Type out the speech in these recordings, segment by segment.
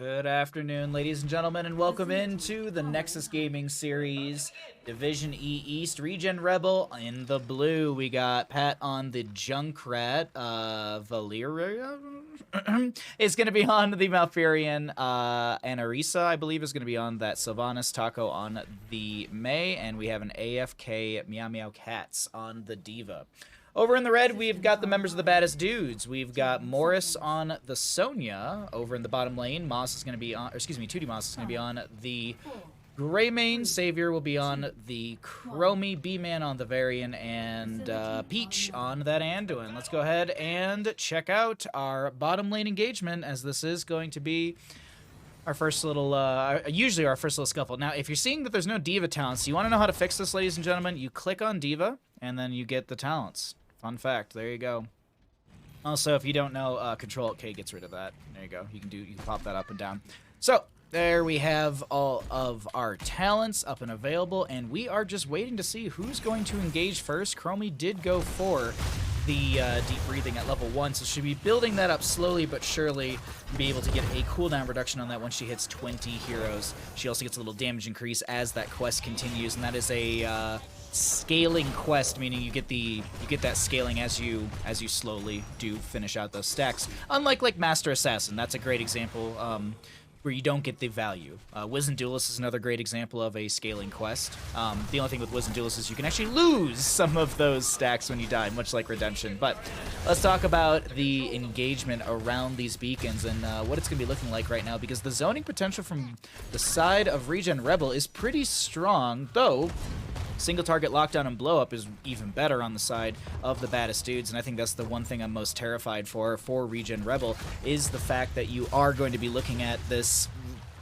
Good afternoon, ladies and gentlemen, and welcome into the Nexus Gaming Series, Division E East, ReGen Rebel in the blue. We got Pat on the Junkrat, Valeria is going to be on the Malfurion, and Arisa, I believe, is going to be on that Sylvanas, Taco on the May, and we have an AFK Meow Meow Cats on the Diva. Over in the red, we've got the members of the Baddest Dudes. We've got Morris on the Sonya. Over in the bottom lane, Moss is going to be on, or excuse me, 2D Moss is going to be on the Greymane. Savior will be on the Chromie. B-Man on the Varian, and Peach on that Anduin. Let's go ahead and check out our bottom lane engagement, as this is going to be our first little, usually our first little scuffle. Now, if you're seeing that there's no Diva talents, you want to know how to fix this, ladies and gentlemen, you click on Diva, and then you get the talents. Fun fact, there you go. Also, if you don't know, Control-K gets rid of that. There you go. You can pop that up and down. So, there we have all of our talents up and available, and we are just waiting to see who's going to engage first. Chromie did go for the deep breathing at level 1, so she'll be building that up slowly but surely, and be able to get a cooldown reduction on that once she hits 20 heroes. She also gets a little damage increase as that quest continues, and that is a scaling quest, meaning you get that scaling as you slowly do finish out those stacks. Unlike like Master Assassin, that's a great example where you don't get the value. Wiz and Duelist is another great example of a scaling quest. The only thing with Wiz and Duelist is you can actually lose some of those stacks when you die, much like Redemption. But let's talk about the engagement around these beacons and what it's going to be looking like right now, because the zoning potential from the side of ReGen Rebel is pretty strong, though single target lockdown and blow up is even better on the side of the Baddest Dudes, and I think that's the one thing I'm most terrified for ReGen Rebel, is the fact that you are going to be looking at this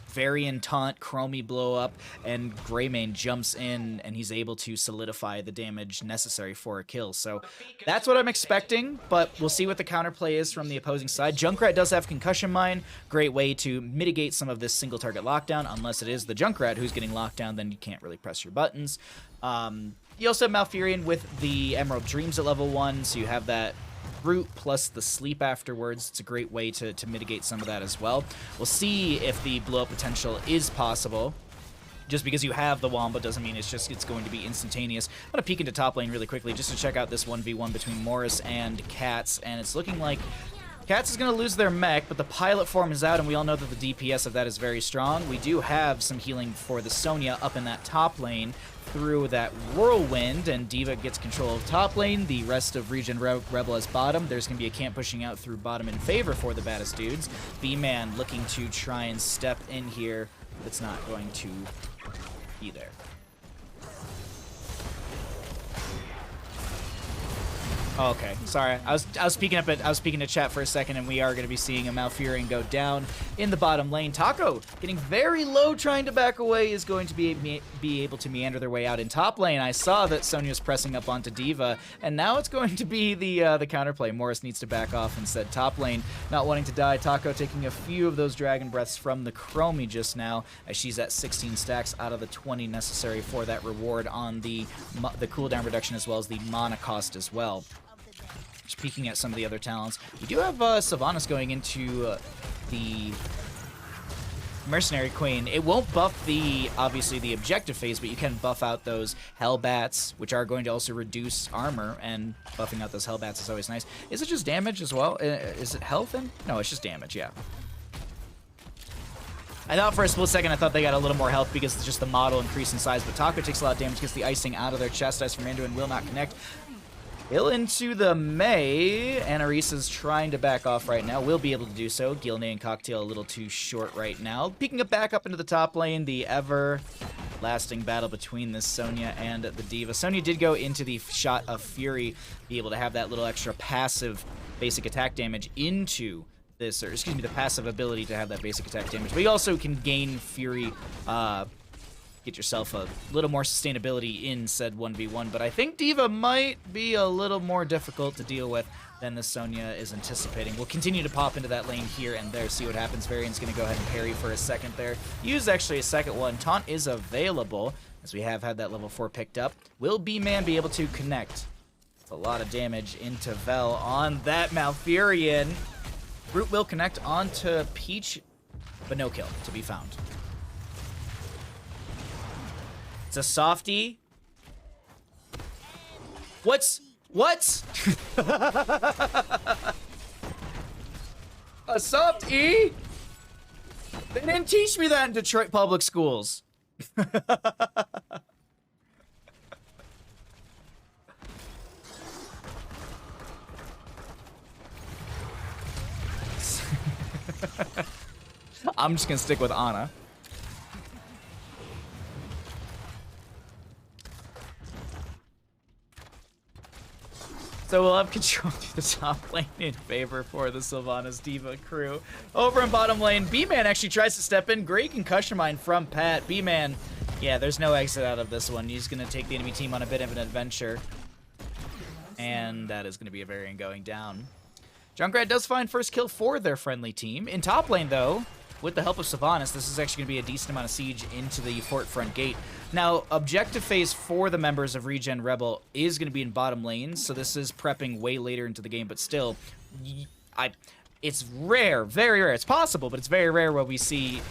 Varian taunt, Chromie blow up, and Greymane jumps in and he's able to solidify the damage necessary for a kill. So that's what I'm expecting, but we'll see what the counterplay is from the opposing side. Junkrat does have Concussion Mine, great way to mitigate some of this single target lockdown, unless it is the Junkrat who's getting locked down, then you can't really press your buttons. You also have Malfurion with the Emerald Dreams at level 1, so you have that root plus the sleep afterwards. It's a great way to mitigate some of that as well. We'll see if the blow up potential is possible. Just because you have the Wamba doesn't mean it's going to be instantaneous. I'm going to peek into top lane really quickly just to check out this 1v1 between Morris and Cats, and it's looking like Cats is going to lose their mech, but the pilot form is out, and we all know that the DPS of that is very strong. We do have some healing for the Sonya up in that top lane through that Whirlwind, and Diva gets control of top lane. The rest of ReGen Rebel as bottom. There's going to be a camp pushing out through bottom in favor for the Baddest Dudes. B-Man looking to try and step in here. It's not going to be there. Oh, okay, sorry. I was peeking to chat for a second, and we are going to be seeing a Malfurion go down in the bottom lane. Taco getting very low, trying to back away, is going to be able to meander their way out in top lane. I saw that Sonya's pressing up onto Diva, and now it's going to be the counterplay. Morris needs to back off instead. Top lane not wanting to die. Taco taking a few of those dragon breaths from the Chromie just now, as she's at 16 stacks out of the 20 necessary for that reward on the cooldown reduction, as well as the mana cost as well. Just peeking at some of the other talents, we do have Sylvanas going into the Mercenary Queen. It won't buff obviously the objective phase, but you can buff out those Hellbats, which are going to also reduce armor, and buffing out those Hellbats is always nice. Is it just damage as well? Is it health? No, it's just damage, yeah. I thought for a split second, I thought they got a little more health because it's just the model increase in size, but Taco takes a lot of damage, gets the icing out of their chest. Ice from Anduin will not connect. Hill into the May, and Arisa's trying to back off right now. Will be able to do so. Gilney and Cocktail a little too short right now. Peeking it back up into the top lane, the ever-lasting battle between this Sonya and the Diva. Sonya did go into the Shot of Fury, be able to have that little extra passive basic attack damage into this, or excuse me, the passive ability to have that basic attack damage. But you also can gain Fury, get yourself a little more sustainability in said 1v1, but I think Diva might be a little more difficult to deal with than the Sonya is anticipating. We'll continue to pop into that lane here and there, see what happens. Varian's going to go ahead and parry for a second there. Use actually a second one. Taunt is available, as we have had that level 4 picked up. Will B-Man be able to connect? It's a lot of damage into Vel on that Malfurion. Root will connect onto Peach but no kill to be found. It's a softie. What? A soft E? They didn't teach me that in Detroit public schools. I'm just gonna stick with Ana. So we'll have control through the top lane in favor for the Sylvanas Diva crew. Over in bottom lane, B-Man actually tries to step in. Great concussion mine from Pat. B-Man, yeah, there's no exit out of this one. He's gonna take the enemy team on a bit of an adventure. And that is gonna be a variant going down. Junkrat does find first kill for their friendly team. In top lane, though, with the help of Sylvanas, this is actually going to be a decent amount of siege into the fort front gate. Now, objective phase for the members of ReGen Rebel is going to be in bottom lane, so this is prepping way later into the game, but still, it's rare, very rare. It's possible, but it's very rare where we see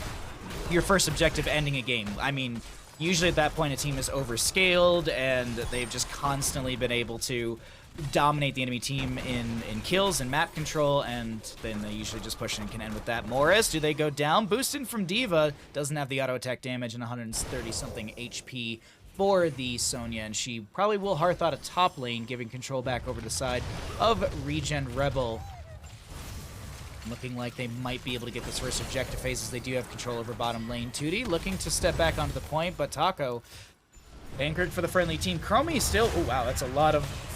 your first objective ending a game. I mean, usually at that point, a team is overscaled, and they've just constantly been able to dominate the enemy team in kills and map control, and then they usually just push and can end with that. Morris, do they go down? Boosted from Diva, doesn't have the auto attack damage and 130-something HP for the Sonya, and she probably will hearth out a top lane, giving control back over to the side of ReGen Rebel. Looking like they might be able to get this first objective phase as they do have control over bottom lane. Tootie looking to step back onto the point, but Taco anchored for the friendly team. Chromie still, oh wow, that's a lot of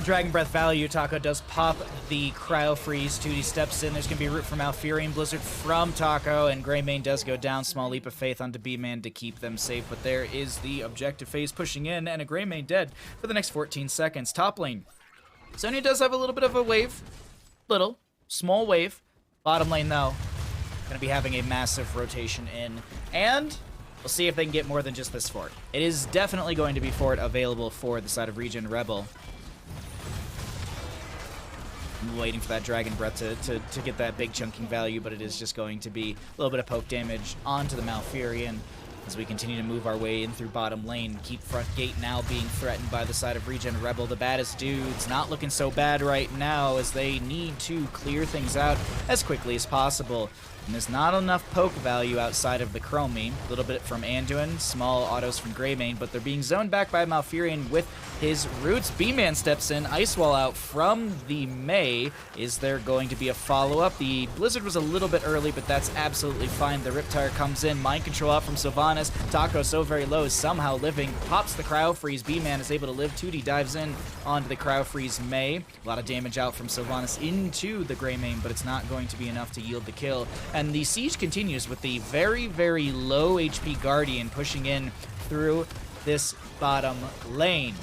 Dragon Breath value. Taco does pop the Cryo Freeze. Tootie steps in. There's going to be a root from Malfurion Blizzard from Taco, and Greymane does go down. Small leap of faith onto B-Man to keep them safe, but there is the objective phase pushing in, and a Greymane dead for the next 14 seconds. Top lane. Sonya does have a little bit of a wave. Small wave. Bottom lane, though, going to be having a massive rotation in, and we'll see if they can get more than just this fort. It is definitely going to be fort available for the side of ReGen Rebel. I'm waiting for that Dragon Breath to get that big chunking value, but it is just going to be a little bit of poke damage onto the Malfurion as we continue to move our way in through bottom lane. Keep front gate now being threatened by the side of ReGen Rebel. The Baddest dudes not looking so bad right now as they need to clear things out as quickly as possible. And there's not enough poke value outside of the Chromie. A little bit from Anduin, small autos from Greymane, but they're being zoned back by Malfurion with his roots. B-Man steps in, Ice Wall out from the Mei. Is there going to be a follow-up? The Blizzard was a little bit early, but that's absolutely fine. The Riptire comes in, Mind Control out from Sylvanas. Taco so very low, somehow living, pops the Cryo Freeze. B-Man is able to live. Tootie dives in onto the Cryo Freeze Mei. A lot of damage out from Sylvanas into the Greymane, but it's not going to be enough to yield the kill. And the siege continues with the very, very low HP Guardian pushing in through this bottom lane.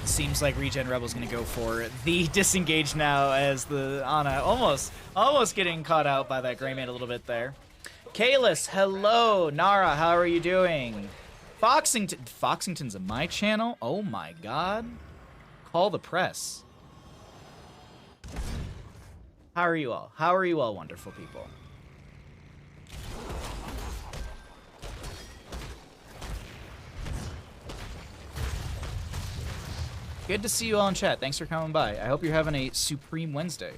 Seems like ReGen Rebel's going to go for the disengage now as the Ana almost getting caught out by that Greymane a little bit there. Kalis, hello. Nara, how are you doing? Foxington's on my channel? Oh my god. Call the press. How are you all? How are you all, wonderful people? Good to see you all in chat. Thanks for coming by. I hope you're having a supreme Wednesday.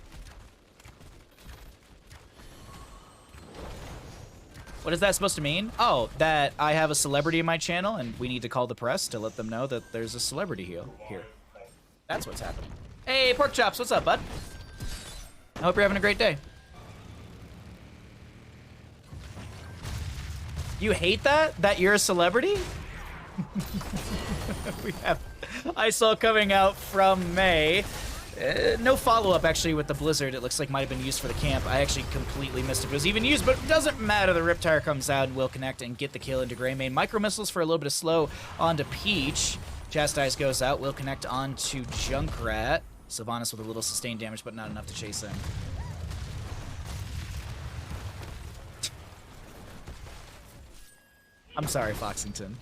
What is that supposed to mean? Oh, that I have a celebrity in my channel and we need to call the press to let them know that there's a celebrity here. That's what's happening. Hey, Pork Chops, what's up, bud? I hope you're having a great day. You hate that? That you're a celebrity? We have ISOL coming out from May. No follow-up, actually, with the Blizzard. It looks like might have been used for the camp. I actually completely missed if it was even used, but it doesn't matter. The Riptire comes out and will connect and get the kill into Greymane. Micro Missiles for a little bit of slow onto Peach. Chastise goes out, will connect onto Junkrat. Sylvanas with a little sustained damage, but not enough to chase him. I'm sorry, Foxington.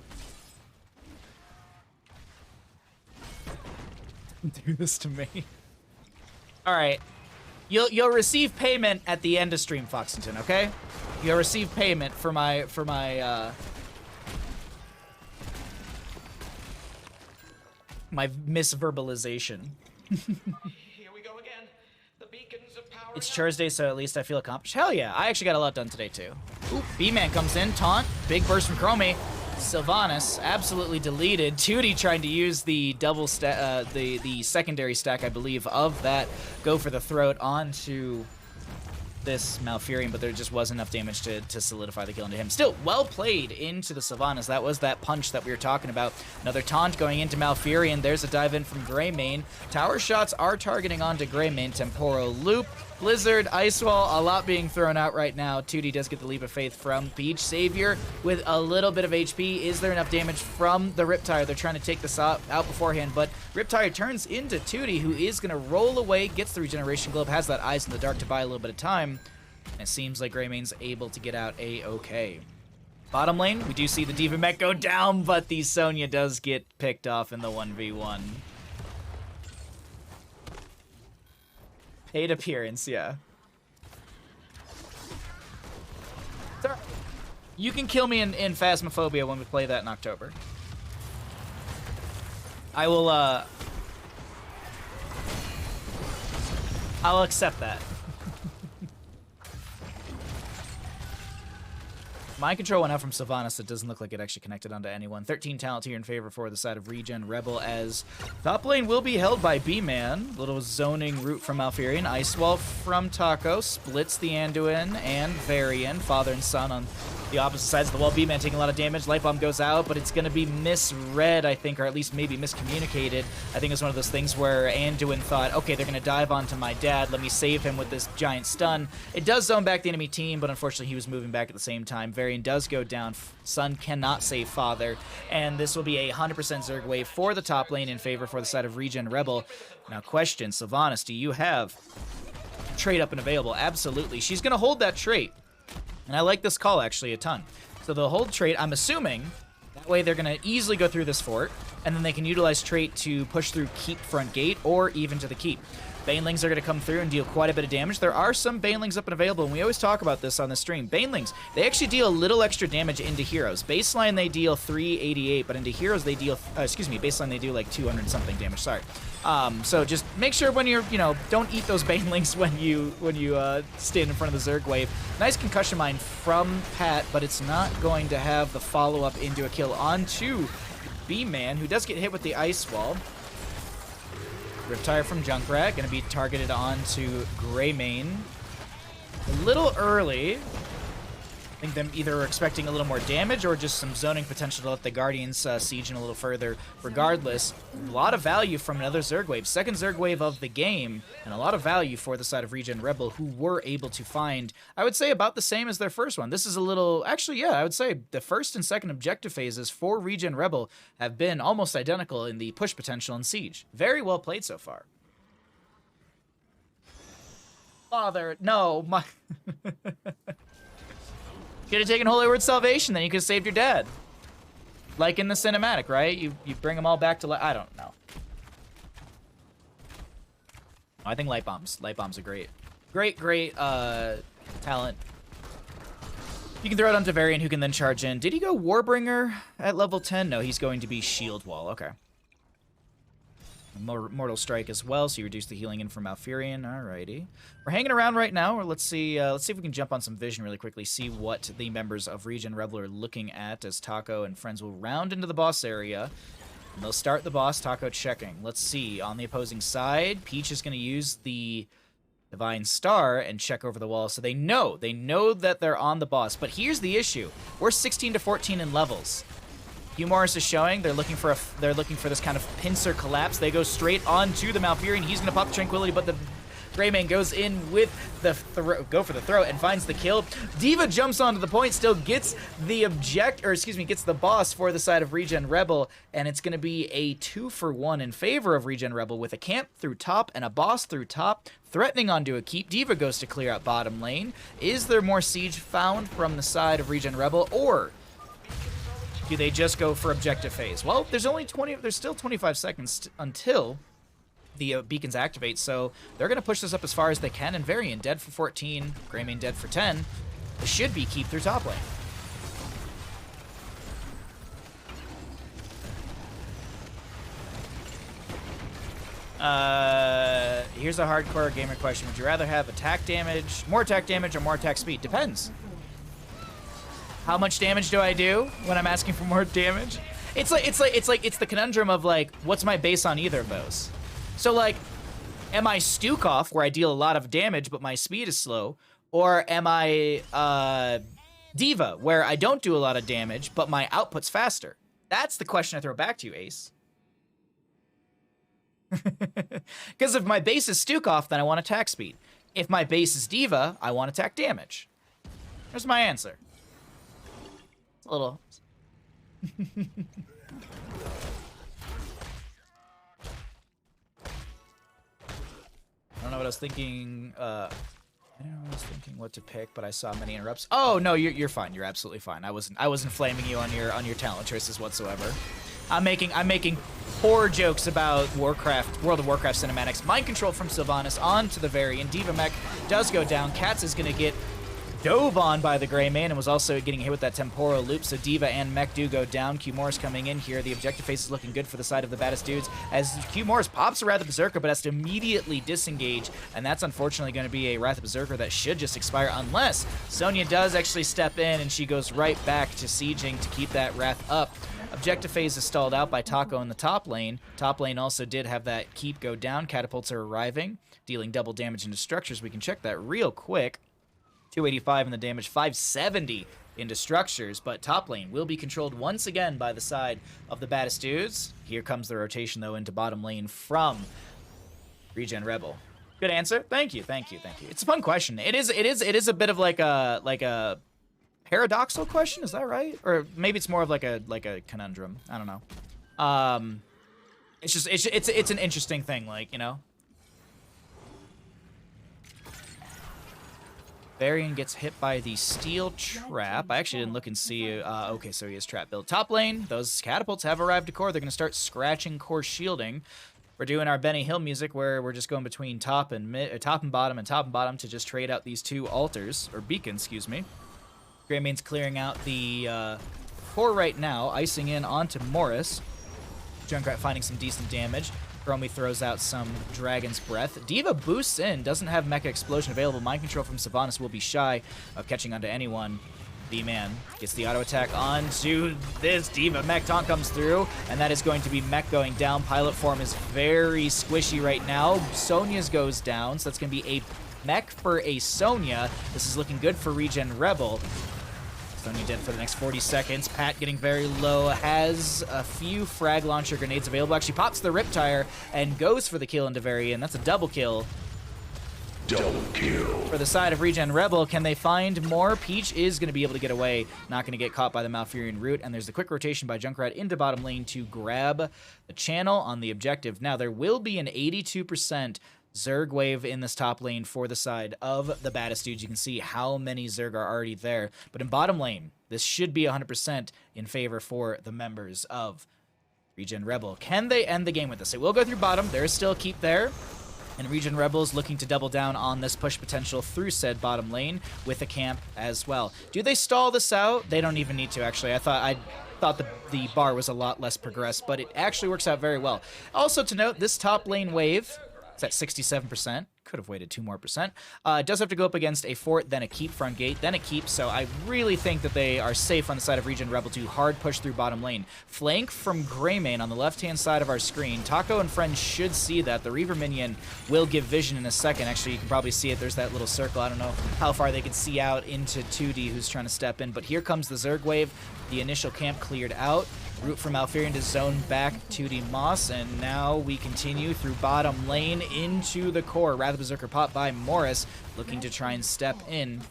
Don't do this to me. All right. You'll receive payment at the end of stream, Foxington, okay? You'll receive payment for my my misverbalization. Here we go again. The beacons of power. It's Thursday, so at least I feel accomplished. Hell yeah, I actually got a lot done today too. Ooh, B-Man comes in, taunt, big burst from Chromie. Sylvanas absolutely deleted. Tootie trying to use the double stack, the secondary stack, I believe, of that go for the throat onto this Malfurion, but there just wasn't enough damage to solidify the kill into him. Still, well played into the Sylvanas. That was that punch that we were talking about. Another taunt going into Malfurion. There's a dive in from Greymane. Tower shots are targeting onto Greymane. Temporal Loop, Blizzard, Ice Wall, a lot being thrown out right now. Tootie does get the Leap of Faith from Peach. Savior with a little bit of HP. Is there enough damage from the Riptire? They're trying to take this out beforehand, but Riptire turns into Tootie, who is going to roll away, gets the Regeneration Globe, has that Eyes in the Dark to buy a little bit of time. And it seems like Greymane's able to get out A-okay. Bottom lane, we do see the D.Va mech go down, but the Sonya does get picked off in the 1v1. Paid appearance, yeah. You can kill me in Phasmophobia when we play that in October. I will, I'll accept that. Mind control went out from Sylvanas. It doesn't look like it actually connected onto anyone. 13 talent here in favor for the side of ReGen Rebel, as top lane will be held by B-Man. Little zoning route from Malfurion. Ice Wall from Taco. Splits the Anduin and Varian, father and son, on the opposite sides of the wall. B-Man taking a lot of damage. Light Bomb goes out, but it's going to be misread, I think, or at least maybe miscommunicated. I think it's one of those things where Anduin thought, okay, they're going to dive onto my dad. Let me save him with this giant stun. It does zone back the enemy team, but unfortunately he was moving back at the same time. Varian does go down. Son cannot save father, and this will be a 100% Zerg wave for the top lane in favor for the side of ReGen Rebel. Now, question, Sylvanas, do you have trait up and available? Absolutely. She's going to hold that trait. And I like this call, actually, a ton. So they'll hold trait, I'm assuming. That way they're going to easily go through this fort, and then they can utilize trait to push through keep front gate or even to the keep. Banelings are going to come through and deal quite a bit of damage. There are some Banelings up and available, and we always talk about this on the stream. Banelings, they actually deal a little extra damage into heroes. Baseline, they deal 388, but into heroes, they deal, baseline, they do like 200-something damage, sorry. So just make sure when you're, don't eat those Banelings when you stand in front of the Zerg wave. Nice concussion mine from Pat, but it's not going to have the follow-up into a kill onto B-Man, who does get hit with the Ice Wall. Riptire from Junkrat, going to be targeted onto Greymane. A little early. I think them either are expecting a little more damage or just some zoning potential to let the Guardians siege in a little further. Regardless, a lot of value from another Zerg wave. Second Zerg wave of the game, and a lot of value for the side of ReGen Rebel, who were able to find, I would say, about the same as their first one. This is a little, actually, yeah, I would say the first and second objective phases for ReGen Rebel have been almost identical in the push potential and siege. Very well played so far. Father, no, my... Could have taken Holy Word Salvation, then you could have saved your dad. Like in the cinematic, right? You bring them all back to life. I don't know. I think Light Bombs. Light Bombs are great. Great talent. You can throw it onto Varian, who can then charge in. Did he go Warbringer at level 10? No, he's going to be Shield Wall. Okay. Mortal Strike as well, so you reduce the healing in from Malfurion. Alrighty. We're hanging around right now, or let's see if we can jump on some vision really quickly, see what the members of ReGen Rebel are looking at as Taco and friends will round into the boss area. And they'll start the boss, Taco checking. Let's see, on the opposing side, Peach is going to use the Divine Star and check over the wall, so they know that they're on the boss. But here's the issue. We're 16 to 14 in levels. Hugh Morris is showing they're looking for this kind of pincer collapse. They go straight onto the Malfurion. He's gonna pop the Tranquility, but the Greymane goes in with the go for the throw and finds the kill. D.Va jumps onto the point, still gets the gets the boss for the side of ReGen Rebel, and it's gonna be a 2-for-1 in favor of ReGen Rebel with a camp through top and a boss through top, threatening onto a keep. D.Va goes to clear out bottom lane. Is there more siege found from the side of ReGen Rebel, or do they just go for objective phase? Well, there's still 25 seconds until the beacons activate, so they're going to push this up as far as they can, and Varian dead for 14, Greymane dead for 10. It should be keep through top lane. Here's a hardcore gamer question. Would you rather have attack damage, more attack damage, or more attack speed? Depends. How much damage do I do when I'm asking for more damage? It's the conundrum of like, what's my base on either of those? So like, am I Stukov where I deal a lot of damage but my speed is slow, or am I Diva where I don't do a lot of damage but my output's faster? That's the question I throw back to you, Ace. Because if my base is Stukov, then I want attack speed. If my base is Diva, I want attack damage. There's my answer. It's a little... I don't know what I was thinking. I don't know what I was thinking what to pick, but I saw many interrupts. Oh no, you're fine. You're absolutely fine. I wasn't flaming you on your talent choices whatsoever. I'm making poor jokes about World of Warcraft cinematics. Mind control from Sylvanas onto the Varian. Diva Mech does go down. Katz is gonna get dove on by the Greymane and was also getting hit with that temporal loop, so Diva and Mech do go down. Q Morris coming in here. The objective phase is looking good for the side of the Baddest dudes as Q Morris pops a Wrath of Berserker but has to immediately disengage, and that's unfortunately going to be a Wrath of Berserker that should just expire unless Sonya does actually step in and she goes right back to sieging to keep that Wrath up. Objective phase is stalled out by Taco in the top lane. Top lane also did have that keep go down. Catapults are arriving, dealing double damage into structures. We can check that real quick. 285 in the damage, 570 into structures, but top lane will be controlled once again by the side of the Baddest dudes. Here comes the rotation, though, into bottom lane from ReGen Rebel. Good answer. Thank you. It's a fun question. It is a bit of like a paradoxical question. Is that right? Or maybe it's more of like a conundrum. I don't know. It's an interesting thing, like, you know. Varian gets hit by the steel trap. I actually didn't look and see. Okay, so he is trap built. Top lane, those catapults have arrived to core. They're going to start scratching core shielding. We're doing our Benny Hill music where we're just going between top and bottom to just trade out these two altars, or beacons, excuse me. Greymane's clearing out the core right now, icing in onto Morris. Junkrat finding some decent damage. Chromie throws out some Dragon's Breath. Diva boosts in, doesn't have Mecha Explosion available. Mind Control from Sylvanas will be shy of catching onto anyone. B-Man gets the auto attack onto this. Diva Mech taunt comes through, and that is going to be Mech going down. Pilot form is very squishy right now. Sonya's goes down, so that's going to be a Mech for a Sonya. This is looking good for ReGen Rebel. Sonya dead for the next 40 seconds. Pat getting very low, has a few frag launcher grenades available. Actually pops the Riptire and goes for the kill into Varian. That's a double kill. Double kill. For the side of ReGen Rebel, can they find more? Peach is going to be able to get away, not going to get caught by the Malfurion root, and there's the quick rotation by Junkrat into bottom lane to grab the channel on the objective. Now, there will be an 82% Zerg wave in this top lane for the side of the Baddest dudes. You can see how many Zerg are already there. But in bottom lane, this should be 100% in favor for the members of ReGen Rebel. Can they end the game with this? It will go through bottom. There is still a keep there. And ReGen Rebels looking to double down on this push potential through said bottom lane with a camp as well. Do they stall this out? They don't even need to, actually. I thought the bar was a lot less progressed, but it actually works out very well. Also to note, this top lane wave, it's at 67%. Could have waited 2 more percent. Does have to go up against a fort, then a keep front gate, then a keep, so I really think that they are safe on the side of ReGen Rebel to hard push through bottom lane. Flank from Greymane on the left-hand side of our screen. Taco and friends should see that. The Reaver minion will give vision in a second. Actually, you can probably see it. There's that little circle. I don't know how far they can see out into 2D who's trying to step in, but here comes the Zerg wave. The initial camp cleared out. Root from Malfurion to zone back 2D Moss, and now we continue through bottom lane into the core. Wrath of Berserker pop by Morris, looking to try and step in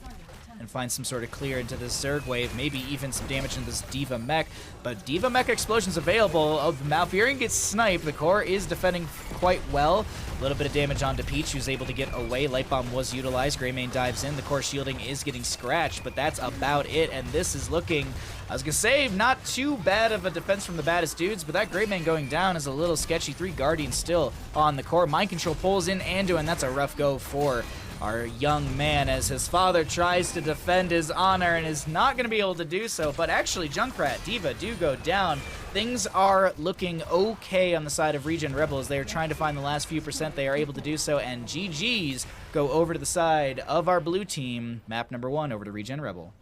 and find some sort of clear into this Zerg wave, maybe even some damage into this D.Va mech. But D.Va mech explosion's available. Oh, Malfurion gets sniped. The core is defending quite well. A little bit of damage onto Peach, who's able to get away. Light Bomb was utilized. Greymane dives in. The core shielding is getting scratched, but that's about it. And this is looking, I was gonna say, not too bad of a defense from the Baddest dudes, but that Greymane going down is a little sketchy. 3 Guardians still on the core. Mind Control pulls in Ando, and that's a rough go for our young man as his father tries to defend his honor and is not going to be able to do so. But actually, Junkrat, D.Va do go down. Things are looking okay on the side of ReGen Rebel as they are trying to find the last few percent. They are able to do so, and GG's go over to the side of our blue team. Map number 1 over to ReGen Rebel.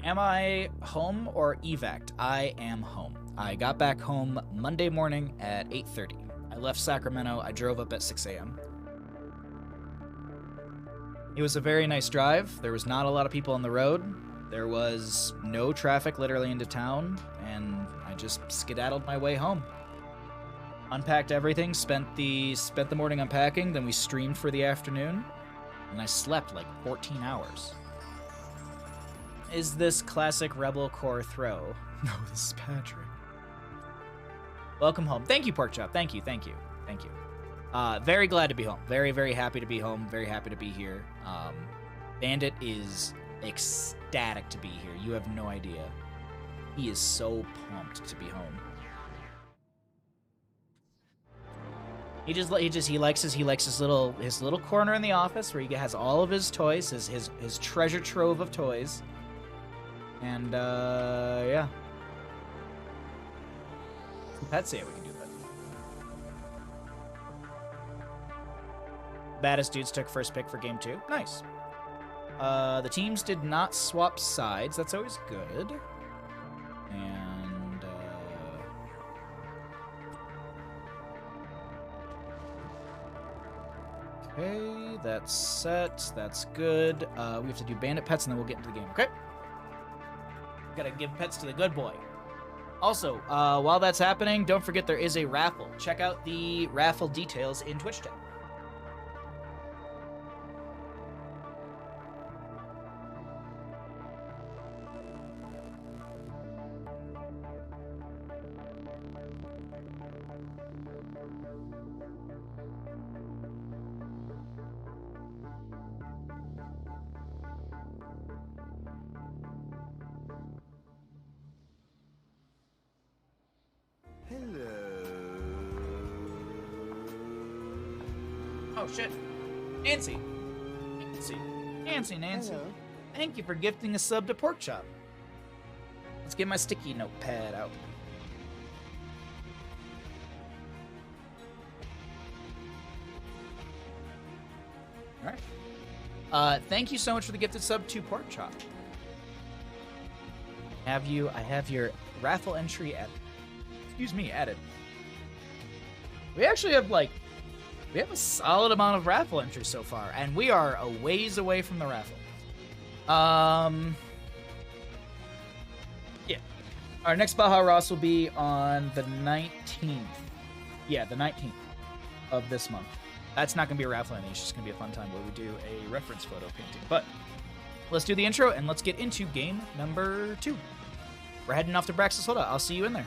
Am I home or evac'd? I am home. I got back home Monday morning at 8:30. I left Sacramento. I drove up at 6 a.m. It was a very nice drive. There was not a lot of people on the road. There was no traffic literally into town, and I just skedaddled my way home. Unpacked everything, spent the morning unpacking, then we streamed for the afternoon, and I slept like 14 hours. Is this classic Rebel core throw? No, this is Patrick. Welcome home. Thank you, Porkchop. Thank you. Very glad to be home. Very, very happy to be home. Very happy to be here. Bandit is ecstatic to be here. You have no idea. He is so pumped to be home. He likes his little corner in the office where he has all of his toys, his treasure trove of toys. And, yeah. Pets say we can do that. Baddest dudes took first pick for game 2. Nice. The teams did not swap sides. That's always good. And, okay, that's set. That's good. We have to do bandit pets, and then we'll get into the game, okay? Gotta give pets to the good boy. Also, while that's happening, don't forget there is a raffle. Check out the raffle details in Twitch chat. Oh shit. Nancy. Nancy. Hello. Thank you for gifting a sub to Porkchop. Let's get my sticky notepad out. Alright. Thank you so much for the gifted sub to Porkchop. I have your raffle entry added. We actually have we have a solid amount of raffle entries so far, and we are a ways away from the raffle. Yeah. Our next Baja Ross will be on the 19th. Yeah, the 19th of this month. That's not going to be a raffle ending. It's just going to be a fun time where we do a reference photo painting. But let's do the intro, and let's get into game number 2. We're heading off to Braxis Holda. I'll see you in there.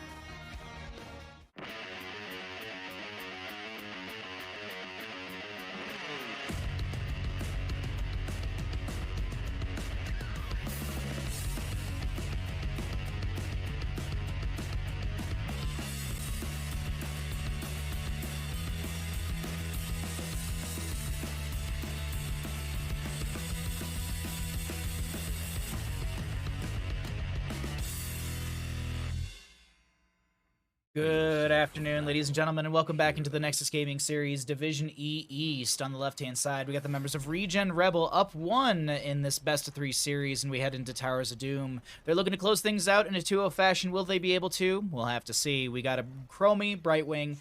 Good afternoon, ladies and gentlemen, and welcome back into the Nexus Gaming Series Division E East. On the left-hand side, we got the members of ReGen Rebel up 1 in this best-of-3 series, and we head into Towers of Doom. They're looking to close things out in a 2-0 fashion. Will they be able to? We'll have to see. We got a Chromie, Brightwing,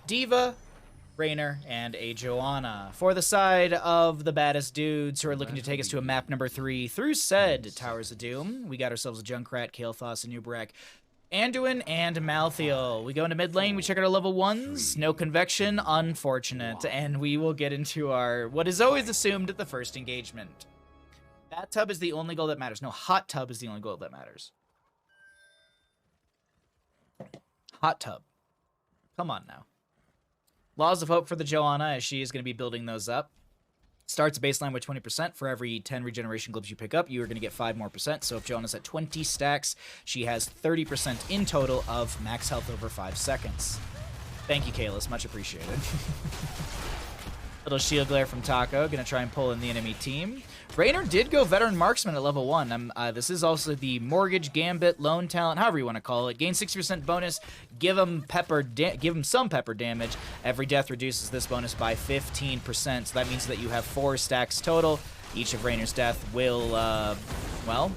D.Va, Raynor, and a Joanna. For the side of the baddest dudes who are looking to take us to a map number 3 through said Towers of Doom, we got ourselves a Junkrat, Kael'thas, Anub'arak, Anduin, and Malthael. We go into mid lane, we check out our level 1s, no convection, unfortunate, and we will get into our, what is always assumed at the first engagement. Bathtub is the only goal that matters. No, hot tub is the only goal that matters. Hot tub. Come on now. Laws of Hope for the Joanna, as she is going to be building those up. Starts baseline with 20%. For every 10 regeneration globes you pick up, you are going to get 5 more percent. So if Joanna's at 20 stacks, she has 30% in total of max health over 5 seconds. Thank you, Kalis. Much appreciated. Little shield glare from Taco. Going to try and pull in the enemy team. Raynor did go Veteran Marksman at level 1. This is also the Mortgage, Gambit, Lone Talent, however you want to call it. Gain 60% bonus. Give him some pepper damage. Every death reduces this bonus by 15%. So that means that you have 4 stacks total. Each of Raynor's death will, well,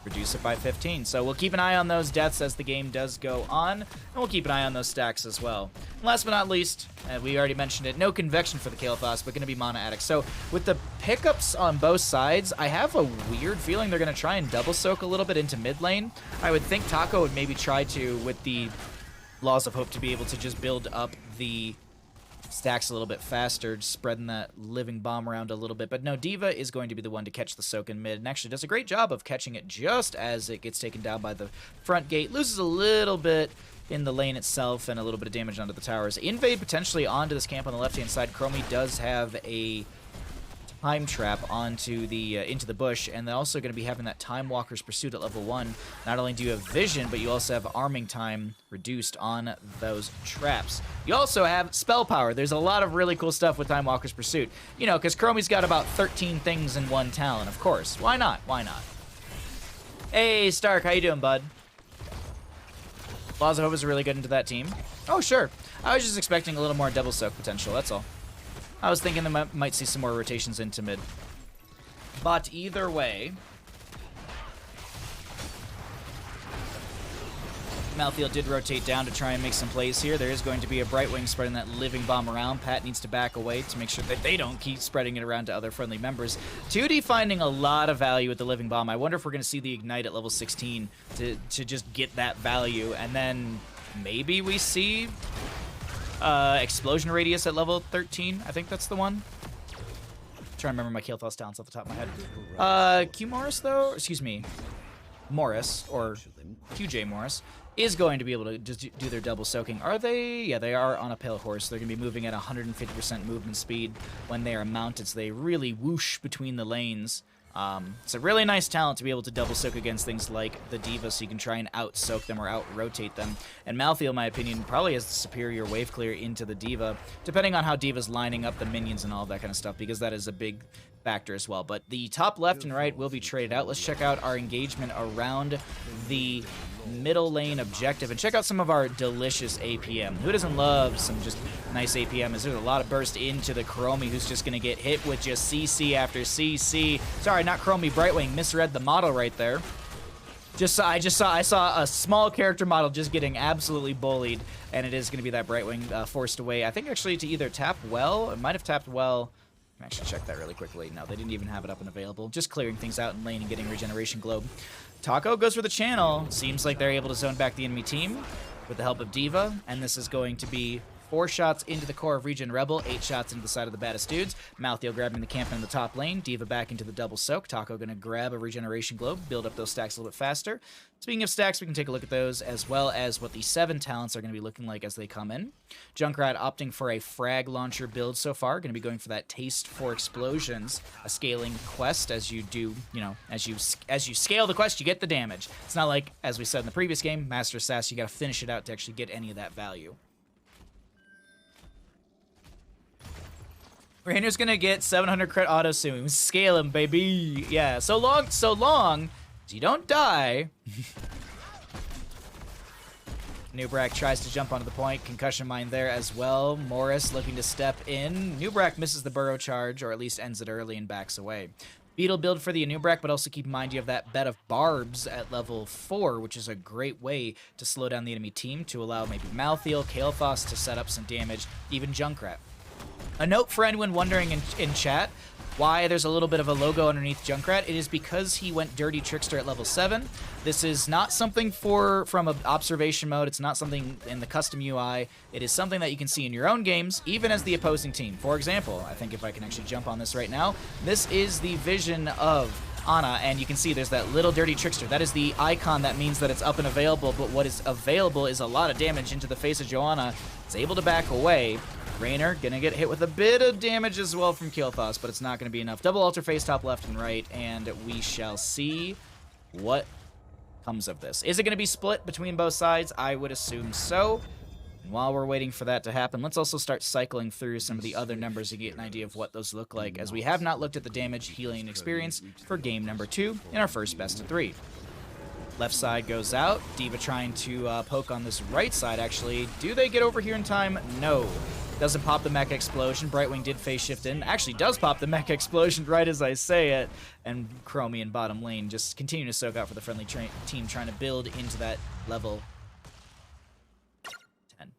reduce it by 15. So we'll keep an eye on those deaths as the game does go on, and we'll keep an eye on those stacks as well. And last but not least, we already mentioned it, no convection for the Kael'thas, but going to be Mana Addict. So with the pickups on both sides, I have a weird feeling they're going to try and double soak a little bit into mid lane. I would think Taco would maybe try to, with the Laws of Hope, to be able to just build up the stacks a little bit faster, spreading that living bomb around a little bit. But no, D.Va is going to be the one to catch the soak in mid, and actually does a great job of catching it just as it gets taken down by the front gate. Loses a little bit in the lane itself and a little bit of damage onto the towers. Invade potentially onto this camp on the left-hand side. Chromie does have a time trap onto the into the bush, and they're also going to be having that Time Walker's Pursuit at level 1. Not only do you have vision, but you also have arming time reduced on those traps. You also have spell power. There's a lot of really cool stuff with Time Walker's Pursuit. You know, because Chromie's got about 13 things in one talent, of course. Why not? Why not? Hey, Stark, how you doing, bud? Laws of Hope is really good into that team. Oh, sure. I was just expecting a little more double soak potential, that's all. I was thinking they might see some more rotations into mid. But either way, Malthael did rotate down to try and make some plays here. There is going to be a Brightwing spreading that living bomb around. Pat needs to back away to make sure that they don't keep spreading it around to other friendly members. 2D finding a lot of value with the living bomb. I wonder if we're going to see the Ignite at level 16 to just get that value. And then maybe we see Explosion Radius at level 13. I think that's the one. I'm trying to remember my Kael'thas talents off the top of my head. Q Morris, though, excuse me, Morris, or QJ Morris, is going to be able to just do their double soaking. Are they? Yeah, they are on a pale horse. They're going to be moving at 150% movement speed when they are mounted, so they really whoosh between the lanes. It's a really nice talent to be able to double soak against things like the D.Va, so you can try and out-soak them or out-rotate them. And Malthael, in my opinion, probably has the superior wave clear into the D.Va, depending on how D.Va's lining up the minions and all that kind of stuff, because that is a big factor as well. But the top left and right will be traded out. Let's check out our engagement around the middle lane objective and check out some of our delicious APM. Who doesn't love some just nice APM? As there's a lot of burst into the Chromie, who's just going to get hit with just CC after CC. Sorry, not Chromie, Brightwing. Misread the model right there. I saw a small character model just getting absolutely bullied, and it is going to be that Brightwing forced away. I think actually to either tap well, it might have tapped well. I can actually check that really quickly. No, they didn't even have it up and available. Just clearing things out in lane and getting regeneration globe. Taco goes for the channel. Seems like they're able to zone back the enemy team with the help of D.Va, and this is going to be 4 shots into the core of ReGen Rebel, 8 shots into the side of the baddest dudes. Malthael grabbing the camp in the top lane, D.Va back into the double soak. Taco going to grab a regeneration globe, build up those stacks a little bit faster. Speaking of stacks, we can take a look at those, as well as what the 7 talents are going to be looking like as they come in. Junkrat opting for a frag launcher build so far, going to be going for that taste for explosions, a scaling quest. As you do, you know, as you scale the quest, you get the damage. It's not like, as we said in the previous game, Master Sass, you got to finish it out to actually get any of that value. Raynor's gonna get 700 crit auto soon. Scale him, baby. Yeah, so long as you don't die. Nubrak tries to jump onto the point. Concussion mine there as well. Morris looking to step in. Nubrak misses the burrow charge, or at least ends it early and backs away. Beetle build for the Anub'arak, but also keep in mind you have that bed of barbs at level 4, which is a great way to slow down the enemy team to allow maybe Malthael, Kael'thas to set up some damage, even Junkrat. A note for anyone wondering in chat why there's a little bit of a logo underneath Junkrat. It is because he went Dirty Trickster at level 7. This is not something from an observation mode. It's not something in the custom UI. It is something that you can see in your own games, even as the opposing team. For example, I think if I can actually jump on this right now, this is the vision of Ana, and you can see there's that little Dirty Trickster. That is the icon that means that it's up and available, but what is available is a lot of damage into the face of Joanna. It's able to back away. Raynor gonna get hit with a bit of damage as well from Keel'Thas, but it's not gonna be enough. Double altar face top left and right, and we shall see what comes of this. Is it gonna be split between both sides? I would assume so. And while we're waiting for that to happen, let's also start cycling through some of the other numbers to get an idea of what those look like, as we have not looked at the damage, healing, experience for game number 2 in our first best of 3. Left side goes out. D.Va trying to poke on this right side, actually. Do they get over here in time? No. Doesn't pop the Mecha Explosion. Brightwing did phase shift in. Actually does pop the Mecha Explosion right as I say it. And Chromie in bottom lane just continue to soak out for the friendly team, trying to build into that level 10.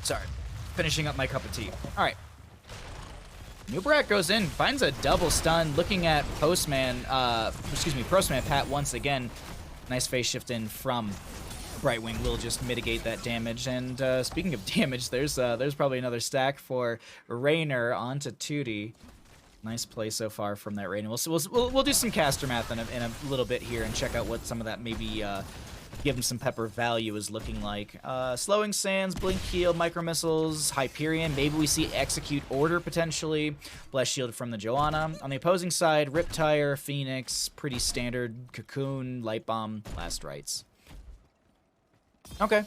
Sorry. Finishing up my cup of tea. All right. Nubrak goes in, finds a double stun, looking at Postman Pat once again. Nice phase shift in from Brightwing will just mitigate that damage. And speaking of damage, there's probably another stack for Raynor onto Tootie. Nice play so far from that Raynor. We'll do some caster math in a little bit here and check out what some of that maybe give him some pepper value is looking like. Slowing Sands, Blink Heal, Micro Missiles, Hyperion. Maybe we see Execute Order potentially. Bless Shield from the Joanna. On the opposing side, Riptire, Phoenix, pretty standard. Cocoon, Light Bomb, Last Rites. Okay.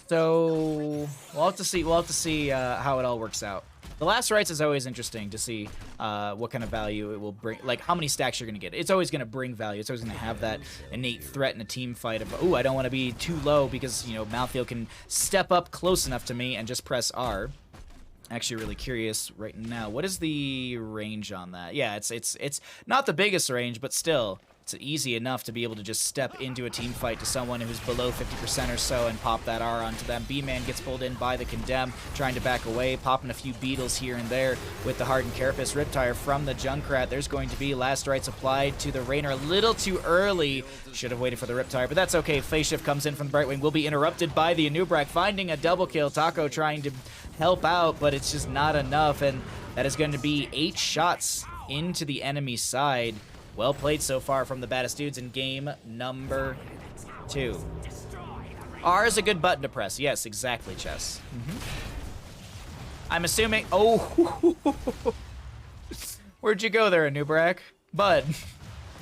So we'll have to see how it all works out. The Last Rites is always interesting to see what kind of value it will bring, like how many stacks you're going to get. It's always going to bring value. It's always going to have that innate threat in a team fight of, oh, I don't want to be too low because, you know, Malthael can step up close enough to me and just press R. Actually really curious right now. What is the range on that? Yeah, it's not the biggest range, but still, it's easy enough to be able to just step into a team fight to someone who's below 50% or so and pop that R onto them. B-Man gets pulled in by the Condemn, trying to back away, popping a few beetles here and there with the Hardened Carapace. Riptire from the Junkrat. There's going to be Last Rites applied to the Raynor a little too early. Should have waited for the Riptire, but that's okay. Phase Shift comes in from the Brightwing. Will be interrupted by the Anubrak, finding a double kill. Taco trying to help out, but it's just not enough, and that is going to be 8 shots into the enemy side. Well played so far from the Baddest dudes in game number 2. R is a good button to press. Yes, exactly, Chess. I'm assuming... Oh! Where'd you go there, Anubrak? Bud,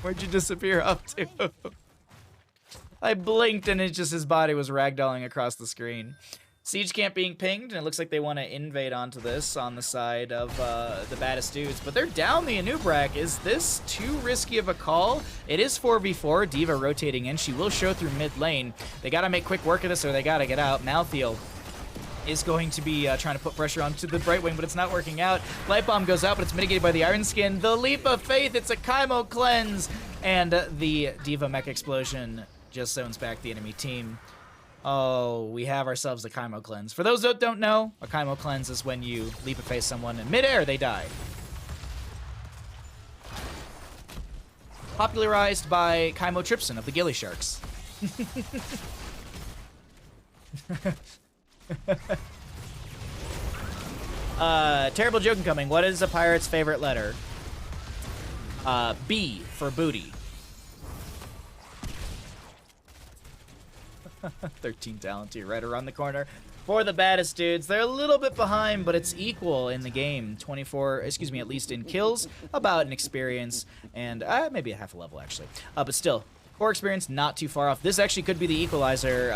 where'd you disappear up to? I blinked and it's just his body was ragdolling across the screen. Siege camp being pinged, and it looks like they want to invade onto this on the side of the Baddest dudes, but they're down the Anubrak. Is this too risky of a call? It is 4v4. D.Va rotating in. She will show through mid lane. They got to make quick work of this or they got to get out. Malthael is going to be trying to put pressure onto the Brightwing, but it's not working out. Light Bomb goes out, but it's mitigated by the Iron Skin. The Leap of Faith, it's a Chymo Cleanse, and the D.Va Mech Explosion just zones back the enemy team. Oh, we have ourselves a Chymo Cleanse. For those that don't know, a Chymo Cleanse is when you leap of faith someone in midair, they die. Popularized by Chymo Tripson of the Ghillie Sharks. Terrible joke incoming. What is a pirate's favorite letter? B for booty. 13 talent here, right around the corner for the Baddest dudes. They're a little bit behind, but it's equal in the game. 24, excuse me, at least in kills, about an experience, and maybe a half a level, actually. But still, core experience not too far off. This actually could be the equalizer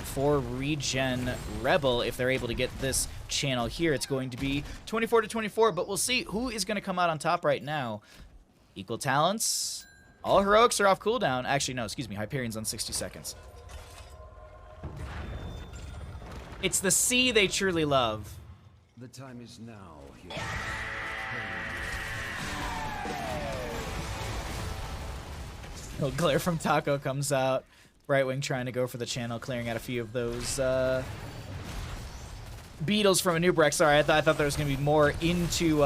for ReGen Rebel if they're able to get this channel here. It's going to be 24 to 24, but we'll see who is going to come out on top right now. Equal talents. All heroics are off cooldown. Actually, no, excuse me, Hyperion's on 60 seconds. It's the sea they truly love. The time is now. Oh, glare from Taco comes out. Brightwing trying to go for the channel, clearing out a few of those beetles from a Nubrex. Sorry, I thought there was going to be more into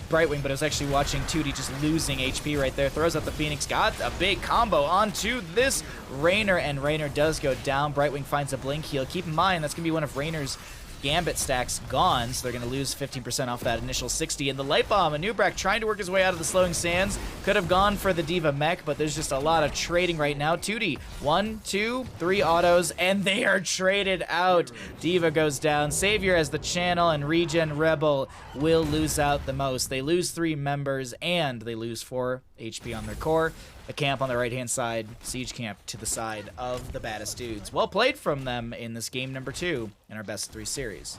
Brightwing, but I was actually watching 2D just losing HP right there. Throws out the Phoenix. Got a big combo onto this Raynor, and Raynor does go down. Brightwing finds a blink heal. Keep in mind, that's going to be one of Raynor's Gambit stacks gone, so they're going to lose 15% off that initial 60. And the Light Bomb, Anubrak trying to work his way out of the slowing sands. Could have gone for the D.Va mech, but there's just a lot of trading right now. 2D, 1, 2, 3 autos, and they are traded out. D.Va goes down. Savior as the channel, and ReGen Rebel will lose out the most. They lose 3 members, and they lose 4 HP on their core. A camp on the right-hand side, siege camp to the side of the Baddest dudes. Well played from them in this game number 2 in our best 3 series.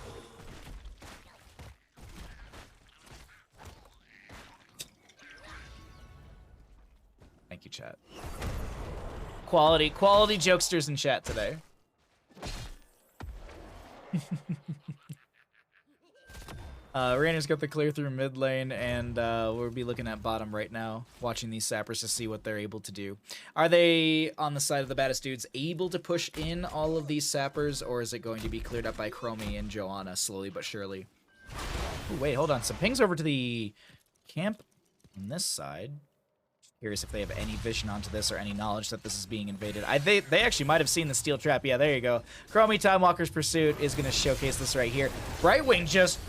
Thank you, chat. Quality jokesters in chat today. Raynor's got the clear through mid lane, and we'll be looking at bottom right now, watching these sappers to see what they're able to do. Are they, on the side of the Baddest dudes, able to push in all of these sappers, or is it going to be cleared up by Chromie and Joanna slowly but surely? Ooh, wait, hold on. Some pings over to the camp on this side. Curious if they have any vision onto this or any knowledge that this is being invaded. They actually might have seen the steel trap. Yeah, there you go. Chromie Time Walker's Pursuit is going to showcase this right here. Brightwing just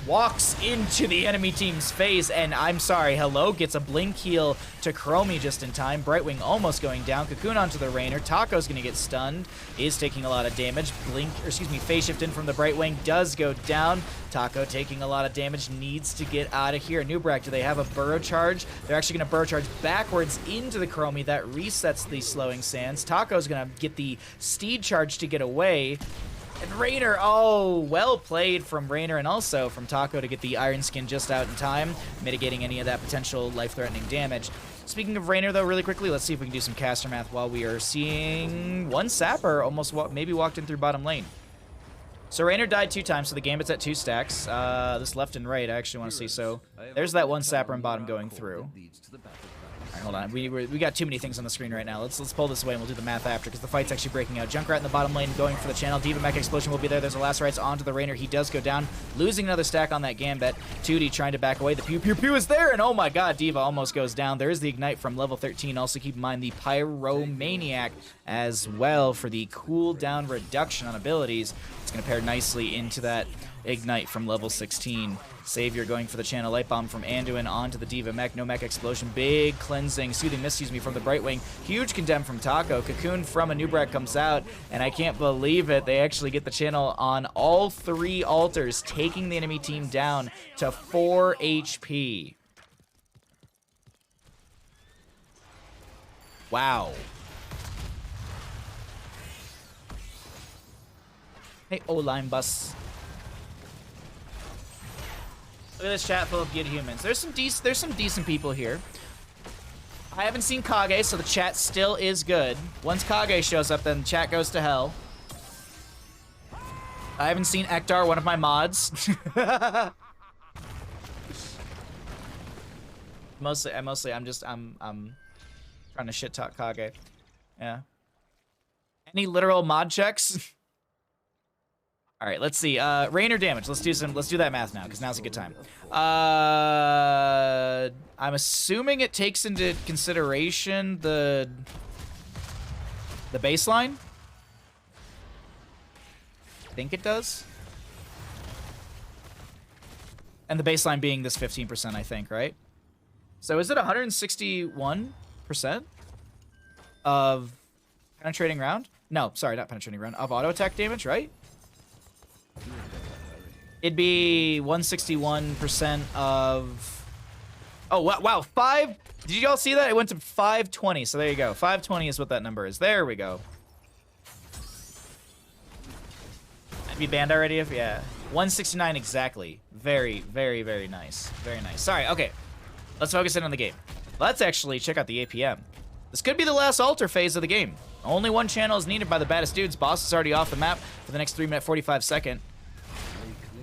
walks into the enemy team's face, and I'm sorry, hello, gets a blink heal to Chromie just in time. Brightwing almost going down. Cocoon onto the Raynor. Taco's gonna get stunned, is taking a lot of damage. Phase shift in from the Brightwing does go down. Taco taking a lot of damage, needs to get out of here. Nubrak, do they have a burrow charge? They're actually gonna burrow charge backwards into the Chromie. That resets the slowing sands. Taco's gonna get the steed charge to get away. And Raynor, oh, well played from Raynor and also from Taco to get the Iron Skin just out in time, mitigating any of that potential life-threatening damage. Speaking of Raynor, though, really quickly, let's see if we can do some caster math while we are seeing one sapper almost maybe walked in through bottom lane. So Raynor died 2 times, so the Gambit's at 2 stacks. This left and right, I actually want to see. So there's that one sapper in bottom going through. All right, hold on. We got too many things on the screen right now. Let's pull this away and we'll do the math after because the fight's actually breaking out. Junkrat in the bottom lane going for the channel. D.Va Mech Explosion will be there. There's a last rights onto the Raynor. He does go down, losing another stack on that Gambit. 2D trying to back away. The Pew Pew Pew is there, and oh my god, D.Va almost goes down. There is the Ignite from level 13. Also keep in mind the Pyromaniac as well for the cooldown reduction on abilities. It's going to pair nicely into that Ignite from level 16. Savior going for the channel. Light Bomb from Anduin onto the D.Va Mech. No Mech Explosion. Big cleansing. Soothing Mist, from the Brightwing. Huge Condemn from Taco. Cocoon from Anubrak comes out. And I can't believe it. They actually get the channel on all 3 altars, taking the enemy team down to 4 HP. Wow. Hey, O-line bus. Look at this chat full of good humans. There's some decent people here. I haven't seen Kage, so the chat still is good. Once Kage shows up, then the chat goes to hell. I haven't seen Ektar, one of my mods. I'm trying to shit talk Kage. Yeah. Any literal mod checks? All right, let's see. Raynor damage. Let's do that math now, because now's a good time. I'm assuming it takes into consideration the baseline. I think it does. And the baseline being this 15%, I think, right? So is it 161% of penetrating round? No, sorry, not penetrating round. Of auto attack damage, right? It'd be 161% of... Oh, wow, 5... Did you all see that? It went to 520, so there you go. 520 is what that number is. There we go. I'd be banned already if... Yeah. 169 exactly. Very, very, very nice. Very nice. Sorry, okay. Let's focus in on the game. Let's actually check out the APM. This could be the last altar phase of the game. Only one channel is needed by the Baddest dudes. Boss is already off the map for the next 3 minute 45 second.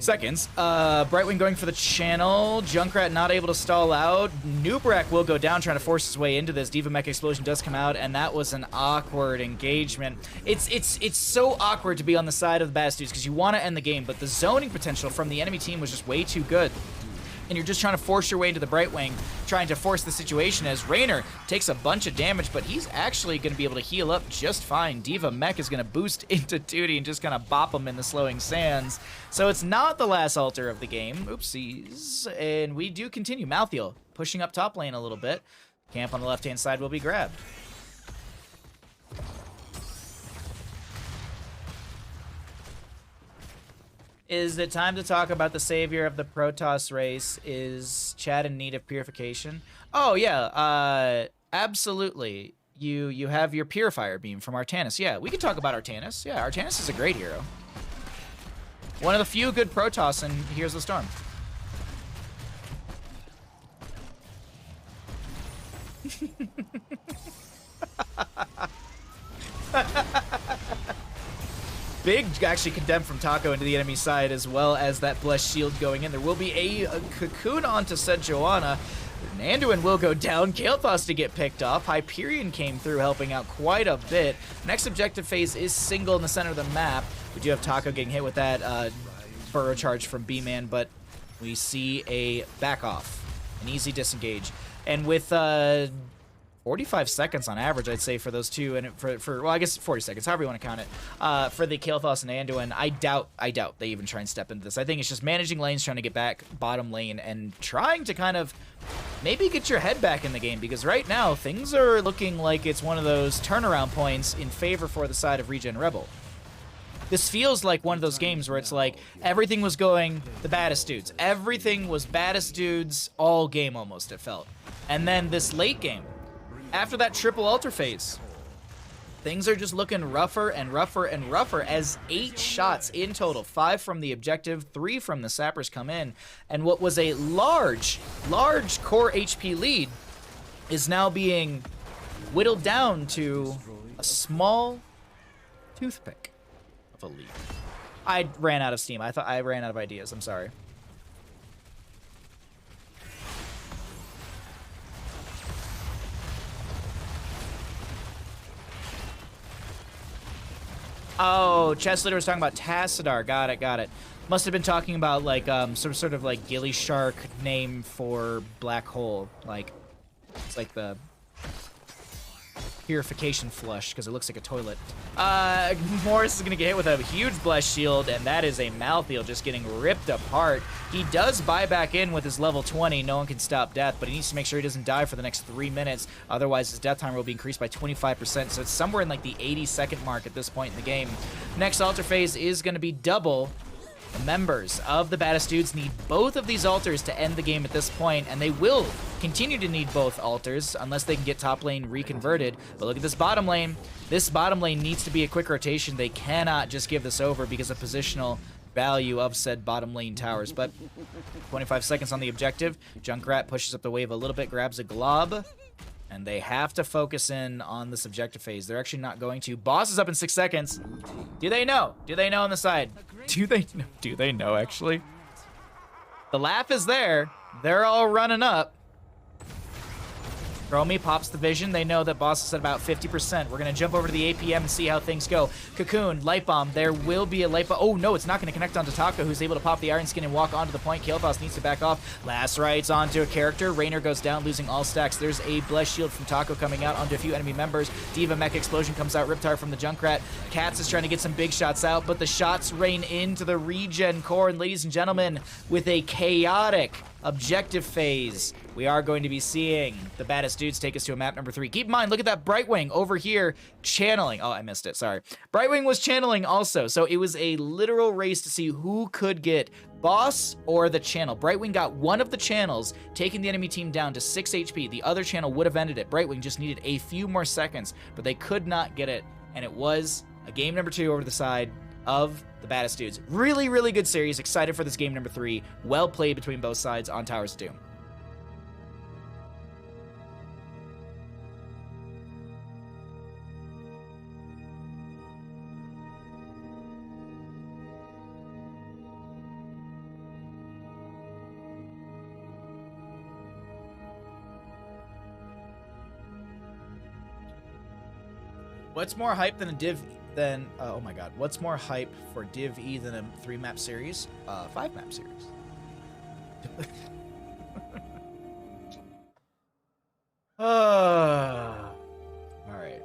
seconds. Brightwing going for the channel. Junkrat not able to stall out. Nubrak will go down trying to force his way into this. Diva Mech Explosion does come out, and that was an awkward engagement. It's so awkward to be on the side of the Baddest dudes because you want to end the game, but the zoning potential from the enemy team was just way too good. And you're just trying to force your way into the Brightwing, trying to force the situation as Raynor takes a bunch of damage, but he's actually going to be able to heal up just fine. Diva Mech is going to boost into duty and just kind of bop him in the slowing sands. So it's not the last altar of the game. Oopsies. And we do continue. Malthiel pushing up top lane a little bit. Camp on the left-hand side will be grabbed. Is it time to talk about the savior of the Protoss race? Is Chad in need of purification? Oh, yeah, absolutely. You have your Purifier Beam from Artanis. Yeah, we can talk about Artanis. Yeah, Artanis is a great hero. One of the few good Protoss in Here's the Storm. Big actually condemned from Taco into the enemy side, as well as that Blessed Shield going in. There will be a cocoon onto said Joanna. Anduin will go down. Kael'thas to get picked off. Hyperion came through, helping out quite a bit. Next objective phase is single in the center of the map. We do have Taco getting hit with that burrow charge from B-Man, but we see a back off, an easy disengage. And with 45 seconds on average, I'd say, for those two, and well, I guess 40 seconds, however you want to count it, for the Kael'thas and Anduin, I doubt they even try and step into this. I think it's just managing lanes, trying to get back bottom lane, and trying to kind of maybe get your head back in the game, because right now, things are looking like it's one of those turnaround points in favor for the side of ReGen Rebel. This feels like one of those games where it's like everything was going the Baddest dudes. Everything was Baddest dudes all game almost, it felt. And then this late game, after that triple altar phase, things are just looking rougher and rougher and rougher as 8 shots in total, 5 from the objective, 3 from the sappers come in, and what was a large core HP lead is now being whittled down to a small toothpick of a lead. I ran out of steam. I ran out of ideas. I'm sorry. Oh, Chestleader was talking about Tassadar. Got it. Must have been talking about, like, some sort of, like, ghillie shark name for black hole. Like, it's like the purification flush, because it looks like a toilet. Morris is going to get hit with a huge Blessed Shield, and that is a Malthiel just getting ripped apart. He does buy back in with his level 20. No one can stop death, but he needs to make sure he doesn't die for the next 3 minutes. Otherwise, his death timer will be increased by 25%, so it's somewhere in like the 80-second mark at this point in the game. Next altar phase is going to be double. The members of the Baddest dudes need both of these altars to end the game at this point, and they will continue to need both altars unless they can get top lane reconverted. But look at this bottom lane. This bottom lane needs to be a quick rotation. They cannot just give this over because of positional value of said bottom lane towers. But 25 seconds on the objective. Junkrat pushes up the wave a little bit, grabs a glob, and they have to focus in on this objective phase. They're actually not going to. Boss is up in 6 seconds. Do they know? Do they know on the side? Do they know? Do they know, actually? The laugh is there. They're all running up. Romy pops the vision. They know that Boss is at about 50%. We're going to jump over to the APM and see how things go. Cocoon, Light Bomb. There will be a Light Bomb. Oh, no, it's not going to connect onto Taco, who's able to pop the Iron Skin and walk onto the point. Kael'thas needs to back off. Last rights onto a character. Raynor goes down, losing all stacks. There's a Blessed Shield from Taco coming out onto a few enemy members. Diva Mech Explosion comes out. Riptide from the Junkrat. Katz is trying to get some big shots out, but the shots rain into the ReGen core. And ladies and gentlemen, with a chaotic objective phase, we are going to be seeing the Baddest dudes take us to a map number 3. Keep in mind, look at that Brightwing over here channeling. Oh, I missed it. Sorry. Brightwing was channeling also, so it was a literal race to see who could get Boss or the channel. Brightwing got one of the channels, taking the enemy team down to 6 HP. The other channel would have ended it. Brightwing just needed a few more seconds, but they could not get it, and it was a game number 2 over the side of the Baddest dudes. Really, really good series. Excited for this game number 3. Well played between both sides on Towers of Doom. What's more hype than a Div than oh my god, what's more hype for Div E than a 3-map series? 5-map series. All right.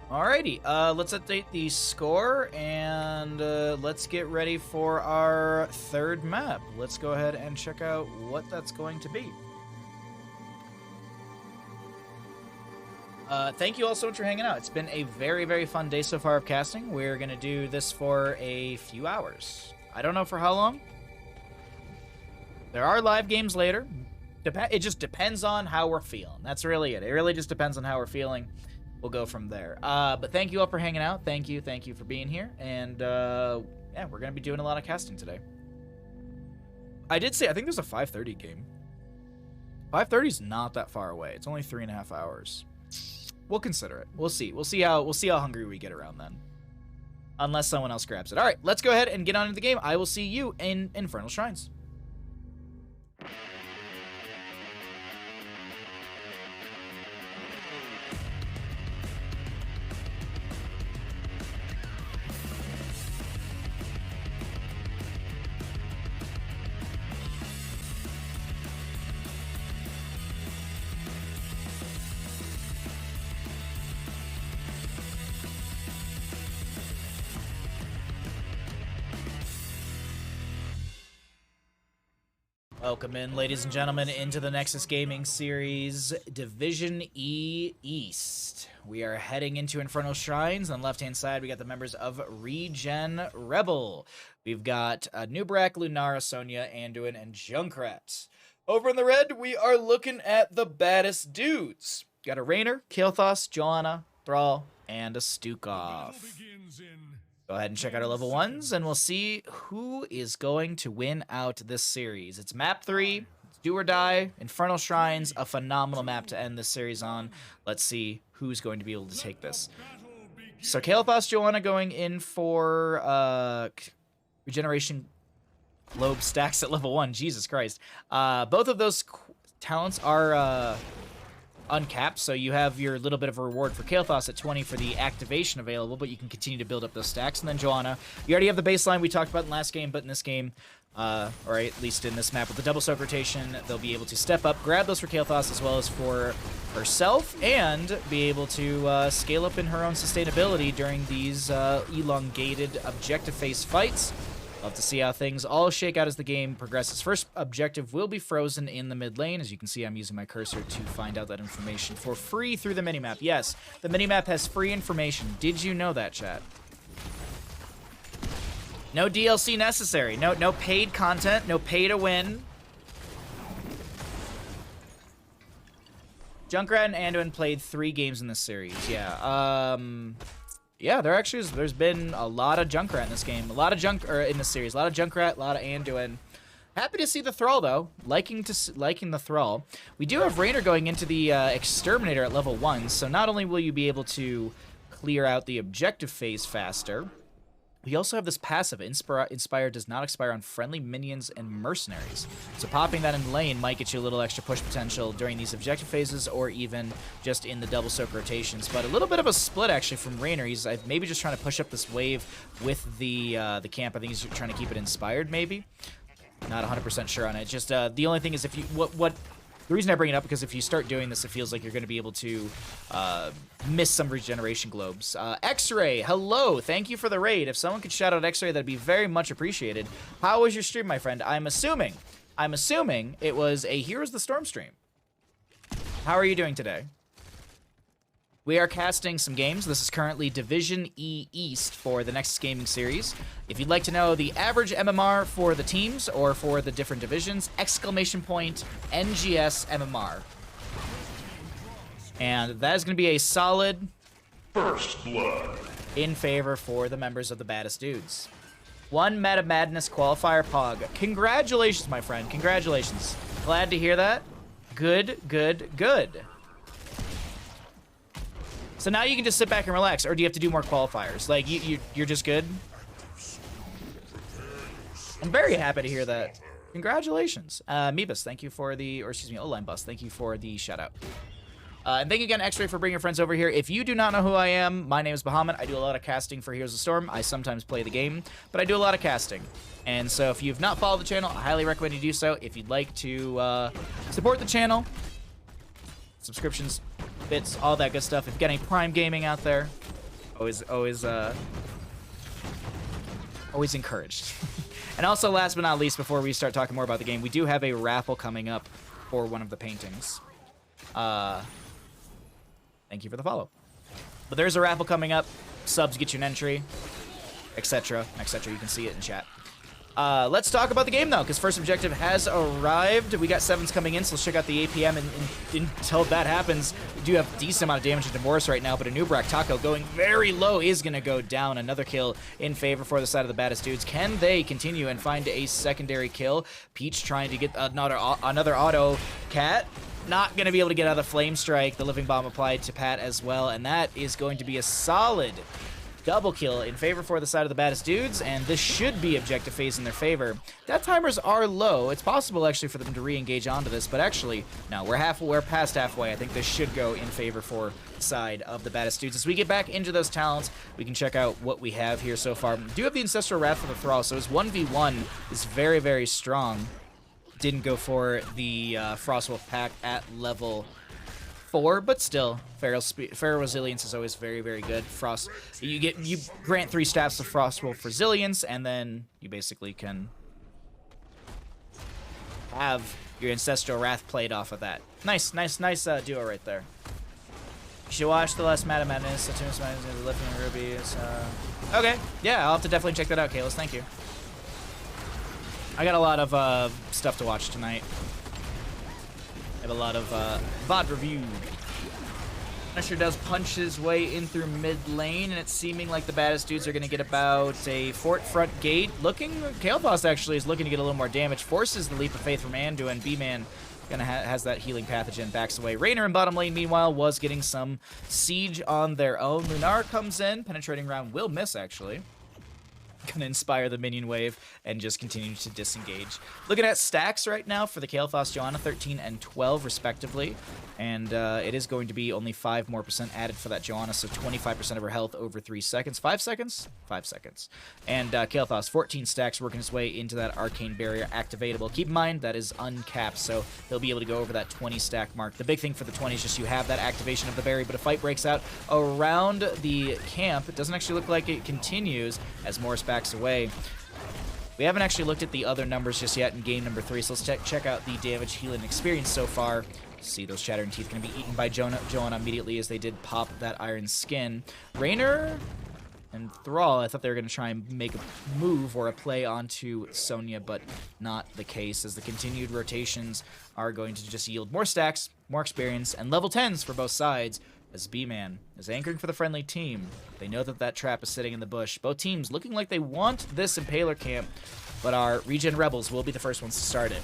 Alrighty, let's update the score and let's get ready for our third map. Let's go ahead and check out what that's going to be. Thank you all so much for hanging out. It's been a very, very fun day so far of casting. We're going to do this for a few hours. I don't know for how long. There are live games later. It just depends on how we're feeling. That's really it. It really just depends on how we're feeling. We'll go from there. But thank you all for hanging out. Thank you for being here. And yeah, we're going to be doing a lot of casting today. I did say, I think there's a 5:30 game. 5:30 is not that far away. It's only 3.5 hours. We'll consider it. We'll see. We'll see how hungry we get around then. Unless someone else grabs it. All right, let's go ahead and get on into the game. I will see you in Infernal Shrines. Welcome in, ladies and gentlemen, into the Nexus Gaming Series Division E East. We are heading into Infernal Shrines. On the left-hand side, we got the members of ReGen Rebel. We've got Nubrak, Lunara, Sonya, Anduin, and Junkrat. Over in the red, we are looking at the baddest dudes. Got a Raynor, Kael'thas, Joanna, Thrall, and a Stukov. Go ahead and check out our level 1s, and we'll see who is going to win out this series. It's map 3, it's do or die, Infernal Shrines, a phenomenal map to end this series on. Let's see who's going to be able to take this. So Kael'thas, Joanna going in for Regeneration Globe stacks at level 1. Jesus Christ. Both of those talents are uncapped, so you have your little bit of a reward for Kael'thas at 20 for the activation available, but you can continue to build up those stacks. And then Joanna, you already have the baseline we talked about in last game, but in this game, or at least in this map with the double soak rotation, they'll be able to step up, grab those for Kael'thas as well as for herself, and be able to scale up in her own sustainability during these elongated objective phase fights. Love to see how things all shake out as the game progresses. First objective will be frozen in the mid lane. As you can see, I'm using my cursor to find out that information for free through the minimap. Yes, the minimap has free information. Did you know that, chat? No DLC necessary. No paid content. No pay to win. Junkrat and Anduin played 3 games in this series. Yeah. Yeah, there's been a lot of Junkrat in this game. In this series. A lot of Junkrat, a lot of Anduin. Happy to see the Thrall, though. Liking the Thrall. We do have Raynor going into the Exterminator at level 1, so not only will you be able to clear out the objective phase faster, we also have this passive. Inspire does not expire on friendly minions and mercenaries. So popping that in lane might get you a little extra push potential during these objective phases or even just in the double soak rotations. But a little bit of a split actually from Raynor. He's maybe just trying to push up this wave with the camp. I think he's trying to keep it inspired maybe. Not 100% sure on it. Just the only thing is if you the reason I bring it up because if you start doing this, it feels like you're going to be able to miss some regeneration globes. X-Ray, hello. Thank you for the raid. If someone could shout out X-Ray, that'd be very much appreciated. How was your stream, my friend? I'm assuming it was a Heroes of the Storm stream. How are you doing today? We are casting some games. This is currently Division E East for the Nexus Gaming Series. If you'd like to know the average MMR for the teams or for the different divisions, !NGS MMR. And that is going to be a solid First blood in favor for the members of the baddest dudes. 1 Meta Madness qualifier Pog. Congratulations, my friend. Congratulations. Glad to hear that. Good, good, good. So now you can just sit back and relax, or do you have to do more qualifiers? Like, you're just good? I'm very happy to hear that. Congratulations. Meebus, thank you for the, or excuse me, O-Line Bus, thank you for the shout-out. And thank you again, X-Ray, for bringing your friends over here. If you do not know who I am, my name is Bahamut. I do a lot of casting for Heroes of Storm. I sometimes play the game, but I do a lot of casting. And so if you've not followed the channel, I highly recommend you do so. If you'd like to support the channel, subscriptions, bits, all that good stuff. If you got any Prime Gaming out there, always encouraged. And also, last but not least, before we start talking more about the game, we do have a raffle coming up for one of the paintings. Thank you for the follow. But there's a raffle coming up. Subs get you an entry, etc., etc. You can see it in chat. Let's talk about the game, though, because first objective has arrived. We got 7s coming in, so let's check out the APM, and until that happens, we do have a decent amount of damage into Morris right now, but a Nubrak Taco going very low is going to go down. Another kill in favor for the side of the Baddest dudes. Can they continue and find a secondary kill? Peach trying to get another auto. Cat not going to be able to get out of the Flame Strike. The Living Bomb applied to Pat as well, and that is going to be a solid double kill in favor for the side of the Baddest dudes, and this should be objective phase in their favor. Death timers are low. It's possible actually for them to re-engage onto this, but actually, no, we're past halfway. I think this should go in favor for the side of the Baddest dudes. As we get back into those talents, we can check out what we have here so far. We do have the Ancestral Wrath for the Thrall, so his 1v1 is very, very strong. Didn't go for the Frostwolf pack at level 4, but still, Feral Resilience is always very, very good. You grant 3 stats of Frostwolf Resilience, and then you basically can have your Ancestral Wrath played off of that. Nice duo right there. You should watch the last Madam Madness. The Tunis Madness is lifting rubies. Okay, yeah, I'll have to definitely check that out, Kalis. Thank you. I got a lot of stuff to watch tonight. I have a lot of VOD review. Punisher does punch his way in through mid lane, and it's seeming like the Baddest dudes are going to get about a fort front gate. Kael'thas actually is looking to get a little more damage. Forces the Leap of Faith from Anduin. B-Man has that healing pathogen, backs away. Raynor in bottom lane, meanwhile, was getting some siege on their own. Lunar comes in, penetrating round will miss, actually. Gonna inspire the minion wave and just continue to disengage. Looking at stacks right now for the Kael'thas Johanna, 13 and 12 respectively, and it is going to be only 5% more added for that Johanna, so 25% of her health over 3 seconds. 5 seconds? 5 seconds. And Kael'thas, 14 stacks, working his way into that Arcane Barrier activatable. Keep in mind, that is uncapped, so he'll be able to go over that 20 stack mark. The big thing for the 20 is just you have that activation of the barrier, but a fight breaks out around the camp. It doesn't actually look like it continues as Morris backs away. We haven't actually looked at the other numbers just yet in game number 3, so let's check out the damage, healing experience so far. See those Chattering Teeth going to be eaten by Johanna immediately as they did pop that Iron Skin. Raynor and Thrall, I thought they were going to try and make a move or a play onto Sonya, but not the case, as the continued rotations are going to just yield more stacks, more experience, and level 10s for both sides, as B-Man is anchoring for the friendly team. They know that that trap is sitting in the bush. Both teams looking like they want this Impaler camp, but our ReGen Rebels will be the first ones to start it.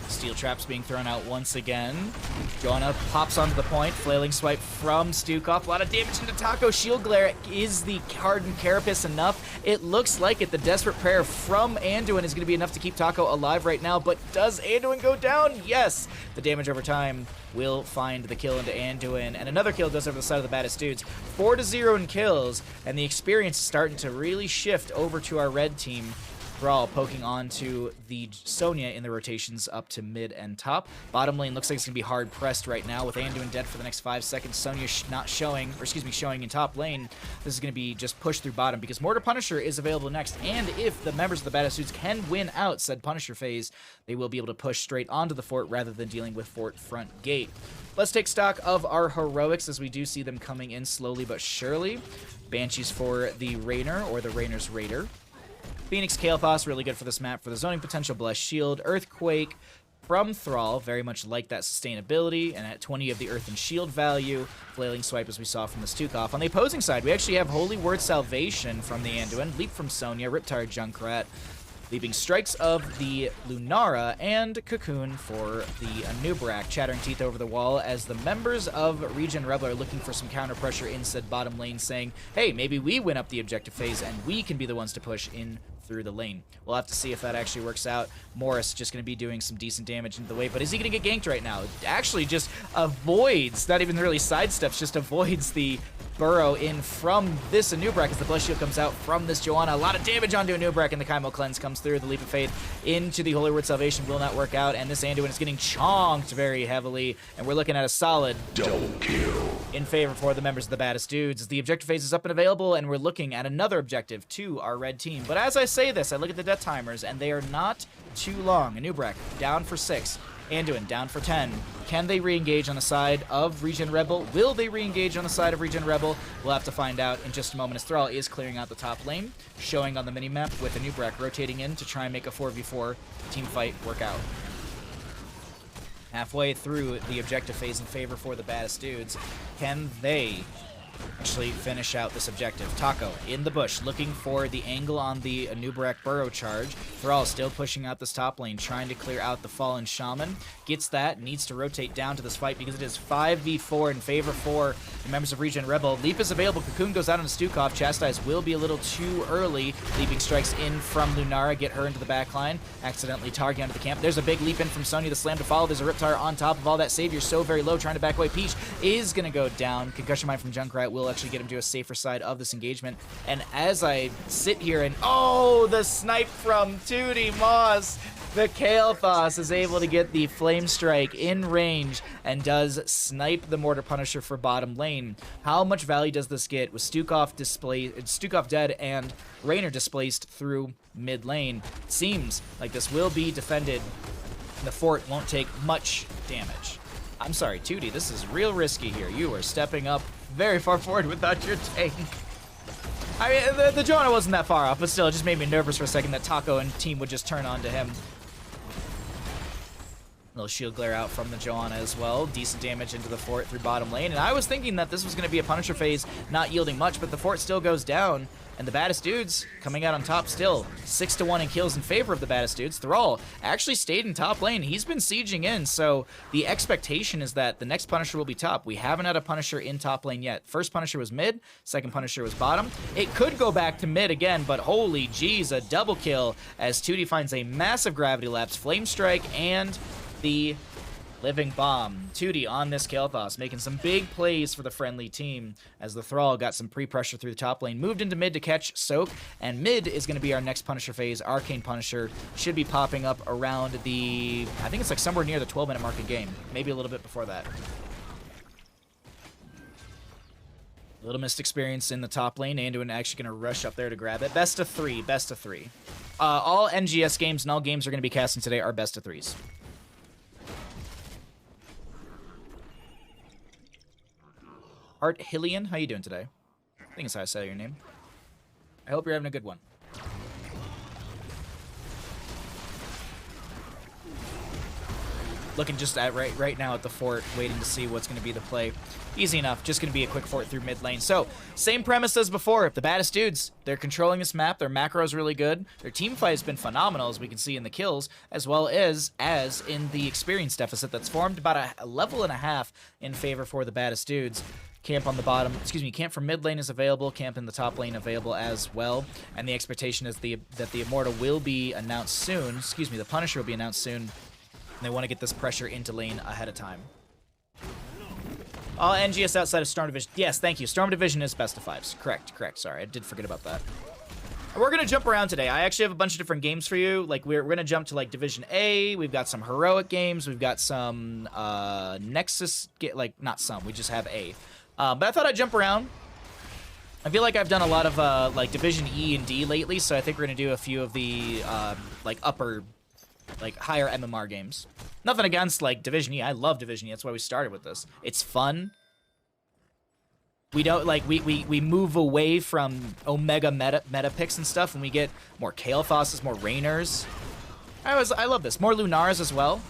Steel traps being thrown out once again. Johanna pops onto the point. Flailing swipe from Stukov. A lot of damage into Taco. Shield Glare. Is the hardened Carapace enough? It looks like it. The Desperate Prayer from Anduin is going to be enough to keep Taco alive right now, but does Anduin go down? Yes! The damage over time will find the kill into Anduin, and another kill does over the side of the Baddest dudes. 4-0 in kills, and the experience is starting to really shift over to our red team. Thrall poking onto the Sonya in the rotations up to mid and top. Bottom lane looks like it's going to be hard pressed right now with Anduin dead for the next 5 seconds. Sonya not showing, or excuse me, showing in top lane. This is going to be just pushed through bottom because Mortar Punisher is available next. And if the members of the Baddest dudes can win out said Punisher phase, they will be able to push straight onto the fort rather than dealing with fort front gate. Let's take stock of our heroics as we do see them coming in slowly but surely. Banshees for the Raynor, or the Raynor's Raider. Phoenix Kael'thas, really good for this map for the zoning potential. Blessed Shield. Earthquake from Thrall, very much like that sustainability, and at 20 of the Earth and Shield value. Flailing Swipe, as we saw from the Stukov. On the opposing side, we actually have Holy Word Salvation from the Anduin. Leap from Sonya. Riptide Junkrat. Leaping strikes of the Lunara and Cocoon for the Anubrak. Chattering teeth over the wall as the members of ReGen Rebel are looking for some counter pressure in said bottom lane, saying, hey, maybe we win up the objective phase and we can be the ones to push in through the lane. We'll have to see if that actually works out. Morris just going to be doing some decent damage into the wave, but is he going to get ganked right now? Actually just avoids, not even really sidesteps, just avoids the burrow in from this Anubrak as the Bless Shield comes out from this Joanna. A lot of damage onto Anubrak, and the Kaimo Cleanse comes through. The Leap of Faith into the Holy Word Salvation will not work out, and this Anduin is getting chonked very heavily, and we're looking at a solid Double kill. in favor for the members of the Baddest Dudes. The objective phase is up and available, and we're looking at another objective to our red team. But as I say this, I look at the death timers, and they are not too long. Anubrak down for 6. Anduin down for 10. Can they re-engage on the side of ReGen Rebel? Will they re-engage on the side of ReGen Rebel? We'll have to find out in just a moment as Thrall is clearing out the top lane, showing on the minimap with Anubrak rotating in to try and make a 4v4 team fight work out. Halfway through the objective phase in favor for the Baddest Dudes. Can they actually finish out this objective? Taco in the bush, looking for the angle on the Anubrak burrow charge. Thrall still pushing out this top lane, trying to clear out the fallen shaman. Gets that, needs to rotate down to this fight because it is 5v4 in favor for the members of ReGen Rebel. Leap is available. Cocoon goes out on Stukov. Chastise will be a little too early. Leaping strikes in from Lunara, get her into the back line. Accidentally target onto the camp. There's a big leap in from Sonya, the slam to follow. There's a Riptire on top of all that. Savior so very low, trying to back away. Peach is going to go down. Concussion Mine from Junkrat will actually get him to a safer side of this engagement. And as I sit here and, oh, the snipe from Tootie Moss, the Kael'thas is able to get the Flame Strike in range and does snipe the Mortar Punisher for bottom lane. How much value does this get with Stukov dead and Raynor displaced through mid lane? It seems like this will be defended. The fort won't take much damage. I'm sorry, Tootie, this is real risky here. You are stepping up very far forward without your tank. I mean, the Joanna wasn't that far off, but still, it just made me nervous for a second that Taco and team would just turn on to him. Little shield glare out from the Joanna as well. Decent damage into the fort through bottom lane. And I was thinking that this was going to be a Punisher phase, not yielding much, but the fort still goes down. And the Baddest Dudes coming out on top still. 6-1 in kills in favor of the Baddest Dudes. Thrall actually stayed in top lane. He's been sieging in, so the expectation is that the next Punisher will be top. We haven't had a Punisher in top lane yet. First Punisher was mid, second Punisher was bottom. It could go back to mid again, but holy jeez, a double kill as Tootie finds a massive gravity lapse, Flame Strike, and the Living Bomb. Tootie on this Kael'thas, making some big plays for the friendly team as the Thrall got some pre-pressure through the top lane, moved into mid to catch Soak, and mid is going to be our next Punisher phase. Arcane Punisher should be popping up around the, I think it's like somewhere near the 12-minute mark in game, maybe a little bit before that. Little missed experience in the top lane. Anduin actually going to rush up there to grab it. Best of 3, best of 3. All NGS games and all games we're going to be casting today are best of 3s. Art Hillian, how you doing today? I think it's how I say your name. I hope you're having a good one. Looking just at right now at the fort, waiting to see what's going to be the play. Easy enough, just going to be a quick fort through mid lane. So, same premise as before. The Baddest Dudes, they're controlling this map. Their macro is really good. Their team fight has been phenomenal, as we can see in the kills, as well as in the experience deficit that's formed. About a level and a half in favor for the Baddest Dudes. Camp on the bottom, camp from mid lane is available, camp in the top lane available as well, and the expectation is that the Immortal will be announced soon, the Punisher will be announced soon, and they want to get this pressure into lane ahead of time. All NGS outside of Storm Division, yes, thank you, Storm Division is best of 5s, correct, sorry, I did forget about that. We're going to jump around today. I actually have a bunch of different games for you. Like, we're going to jump to, like, Division A. We've got some heroic games. We've got some Nexus, not some, we just have A. But I thought I'd jump around. I feel like I've done a lot of, like, Division E and D lately, so I think we're going to do a few of the, like, higher MMR games. Nothing against, like, Division E. I love Division E. That's why we started with this. It's fun. We don't, like, we move away from Omega meta picks and stuff, and we get more Kael'thas, more Raynors. I love this. More Lunars as well.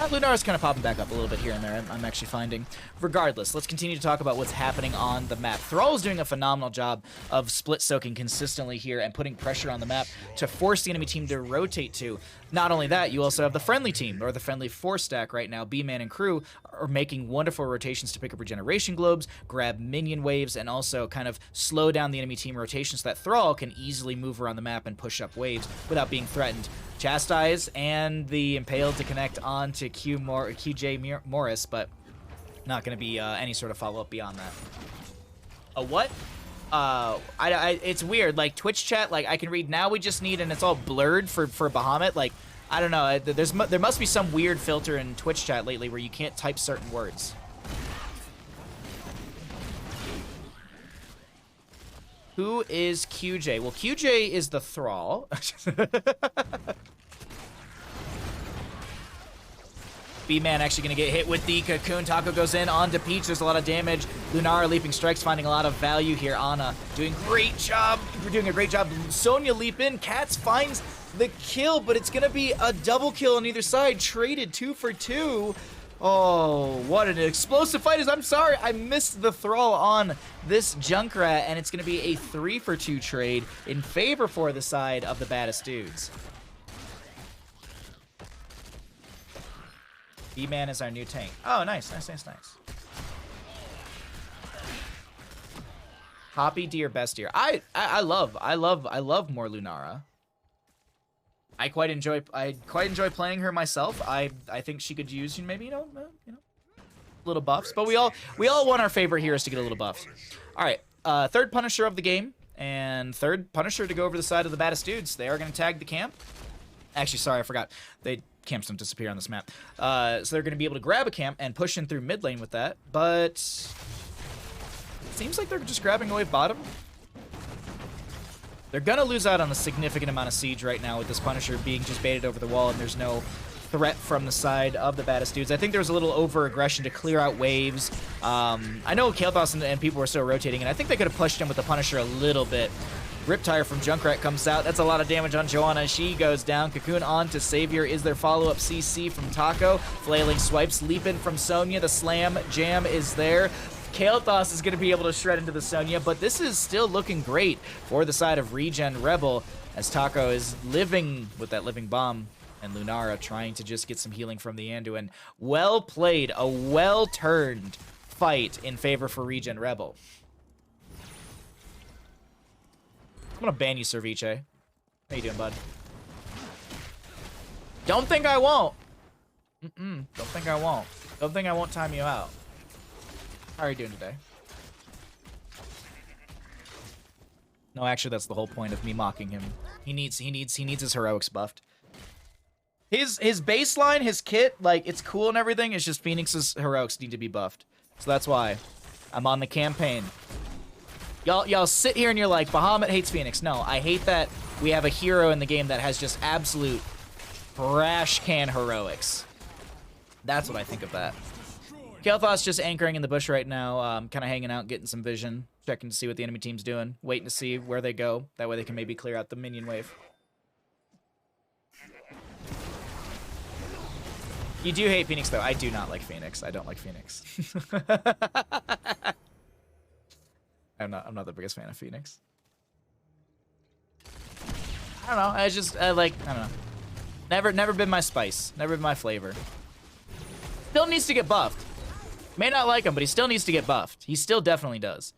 Lunara's kind of popping back up a little bit here and there, I'm actually finding. Regardless, let's continue to talk about what's happening on the map. Thrall is doing a phenomenal job of split-soaking consistently here and putting pressure on the map to force the enemy team to rotate to. Not only that, you also have the friendly team, or the friendly 4-stack right now. B-Man and crew are making wonderful rotations to pick up regeneration globes, grab minion waves, and also kind of slow down the enemy team rotation so that Thrall can easily move around the map and push up waves without being threatened. Chastise and the Impaled to connect on to QJ Morris, but not going to be any sort of follow-up beyond that. A what? It's weird. Like, Twitch chat, like, I can read now we just need, and it's all blurred for Bahamut. Like, I don't know. There must be some weird filter in Twitch chat lately where you can't type certain words. Who is QJ? Well, QJ is the Thrall. B-Man actually going to get hit with the Cocoon. Taco goes in onto Peach. There's a lot of damage. Lunara leaping strikes, finding a lot of value here. Ana doing a great job. We're doing a great job. Sonya leap in. Cats finds the kill, but it's going to be a double kill on either side. Traded 2 for 2. Oh, what an explosive fight. I'm sorry, I missed the Thrall on this Junkrat, and it's going to be a 3 for 2 trade in favor for the side of the Baddest dudes. B-Man is our new tank. Oh, nice. Hoppy deer, best deer. I love more Lunara. I quite enjoy playing her myself. I think she could use maybe little buffs, but we all want our favorite heroes to get a little buffs. All right, third Punisher of the game and third Punisher to go over the side of the Baddest dudes. They are going to tag the camp. Actually, sorry, I forgot. Camps don't disappear on this map. So they're going to be able to grab a camp and push in through mid lane with that, but it seems like they're just grabbing away bottom. They're going to lose out on a significant amount of siege right now with this Punisher being just baited over the wall, and there's no threat from the side of the Baddest dudes. I think there was a little over-aggression to clear out waves. I know Kael'thas and people were still rotating, and I think they could have pushed him with the Punisher a little bit. Riptire from Junkrat comes out. That's a lot of damage on Joanna. She goes down. Cocoon on to Savior. Is there follow-up CC from Taco? Flailing swipes. Leap in from Sonya. The slam jam is there. Kael'thas is going to be able to shred into the Sonya, but this is still looking great for the side of ReGen Rebel as Taco is living with that living bomb and Lunara trying to just get some healing from the Anduin. Well played. A well-turned fight in favor for ReGen Rebel. I'm gonna ban you, Cerviche. How you doing, bud? Don't think I won't. Don't think I won't. Don't think I won't time you out. How are you doing today? No, actually, that's the whole point of me mocking him. He needs his heroics buffed. His baseline, his kit, like, it's cool and everything. It's just Phoenix's heroics need to be buffed. So that's why I'm on the campaign. Y'all sit here and you're like, Bahamut hates Phoenix. No, I hate that we have a hero in the game that has just absolute trash can heroics. That's what I think of that. Kael'thas just anchoring in the bush right now, kind of hanging out, getting some vision, checking to see what the enemy team's doing, waiting to see where they go. That way they can maybe clear out the minion wave. You do hate Phoenix, though. I do not like Phoenix. I don't like Phoenix. I'm not the biggest fan of Phoenix. I don't know. I don't know. Never been my spice. Never been my flavor. Still needs to get buffed. May not like him, but he still needs to get buffed. He still definitely does.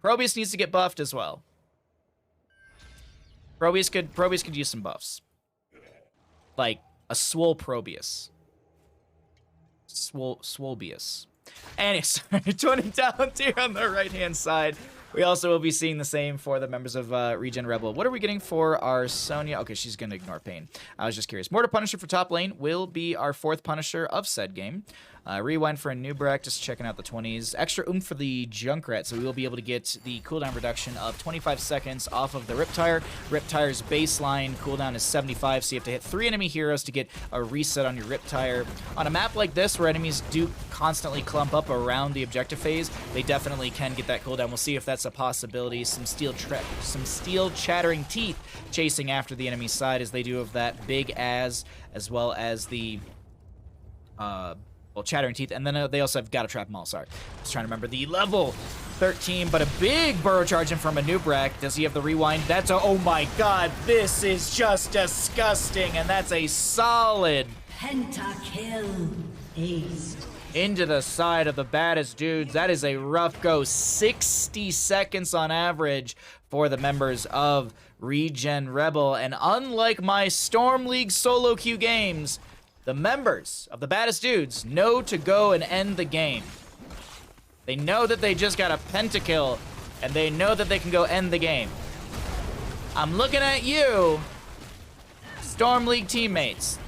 Probius needs to get buffed as well. Probius could use some buffs. Like a swole Probius. Swolebius. And it's 20 down here on the right-hand side. We also will be seeing the same for the members of ReGen Rebel. What are we getting for our Sonya? Okay, she's going to ignore Pain. I was just curious. Mortar Punisher for top lane will be our 4th Punisher of said game. Rewind for a Nubrak, just checking out the 20s. Extra oomph for the Junkrat, so we will be able to get the cooldown reduction of 25 seconds off of the Riptire. Riptire's baseline cooldown is 75, so you have to hit 3 enemy heroes to get a reset on your Riptire. On a map like this, where enemies do constantly clump up around the objective phase, they definitely can get that cooldown. We'll see if that's a possibility. Some steel chattering teeth chasing after the enemy side, as they do have that big as well as the well, Chattering Teeth, and then they also have Gotta Trap 'Em All. Sorry, I was trying to remember the level 13, but a big burrow charge in from a Noobrek. Does he have the rewind? That's a, oh my god, this is just disgusting, and that's a solid Pentakill. Ace. into the side of the Baddest Dudes. That is a rough go. 60 seconds on average for the members of ReGen Rebel, and unlike my Storm League solo queue games, the members of the Baddest Dudes know to go and end the game. They know that they just got a pentakill, and they know that they can go end the game. I'm looking at you, Storm League teammates.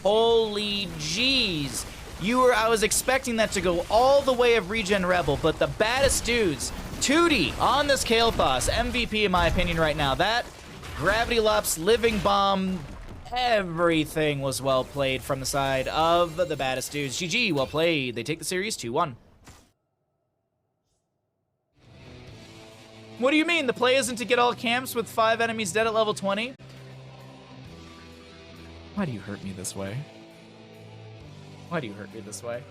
Holy jeez. I was expecting that to go all the way of ReGen Rebel, but the Baddest Dudes, Tootie on this Kael'thas, MVP in my opinion right now. That Gravity Lops, Living Bomb, everything was well played from the side of the Baddest Dudes. GG, well played. They take the series 2-1. What do you mean? The play isn't to get all camps with 5 enemies dead at level 20? Why do you hurt me this way? Why do you hurt me this way?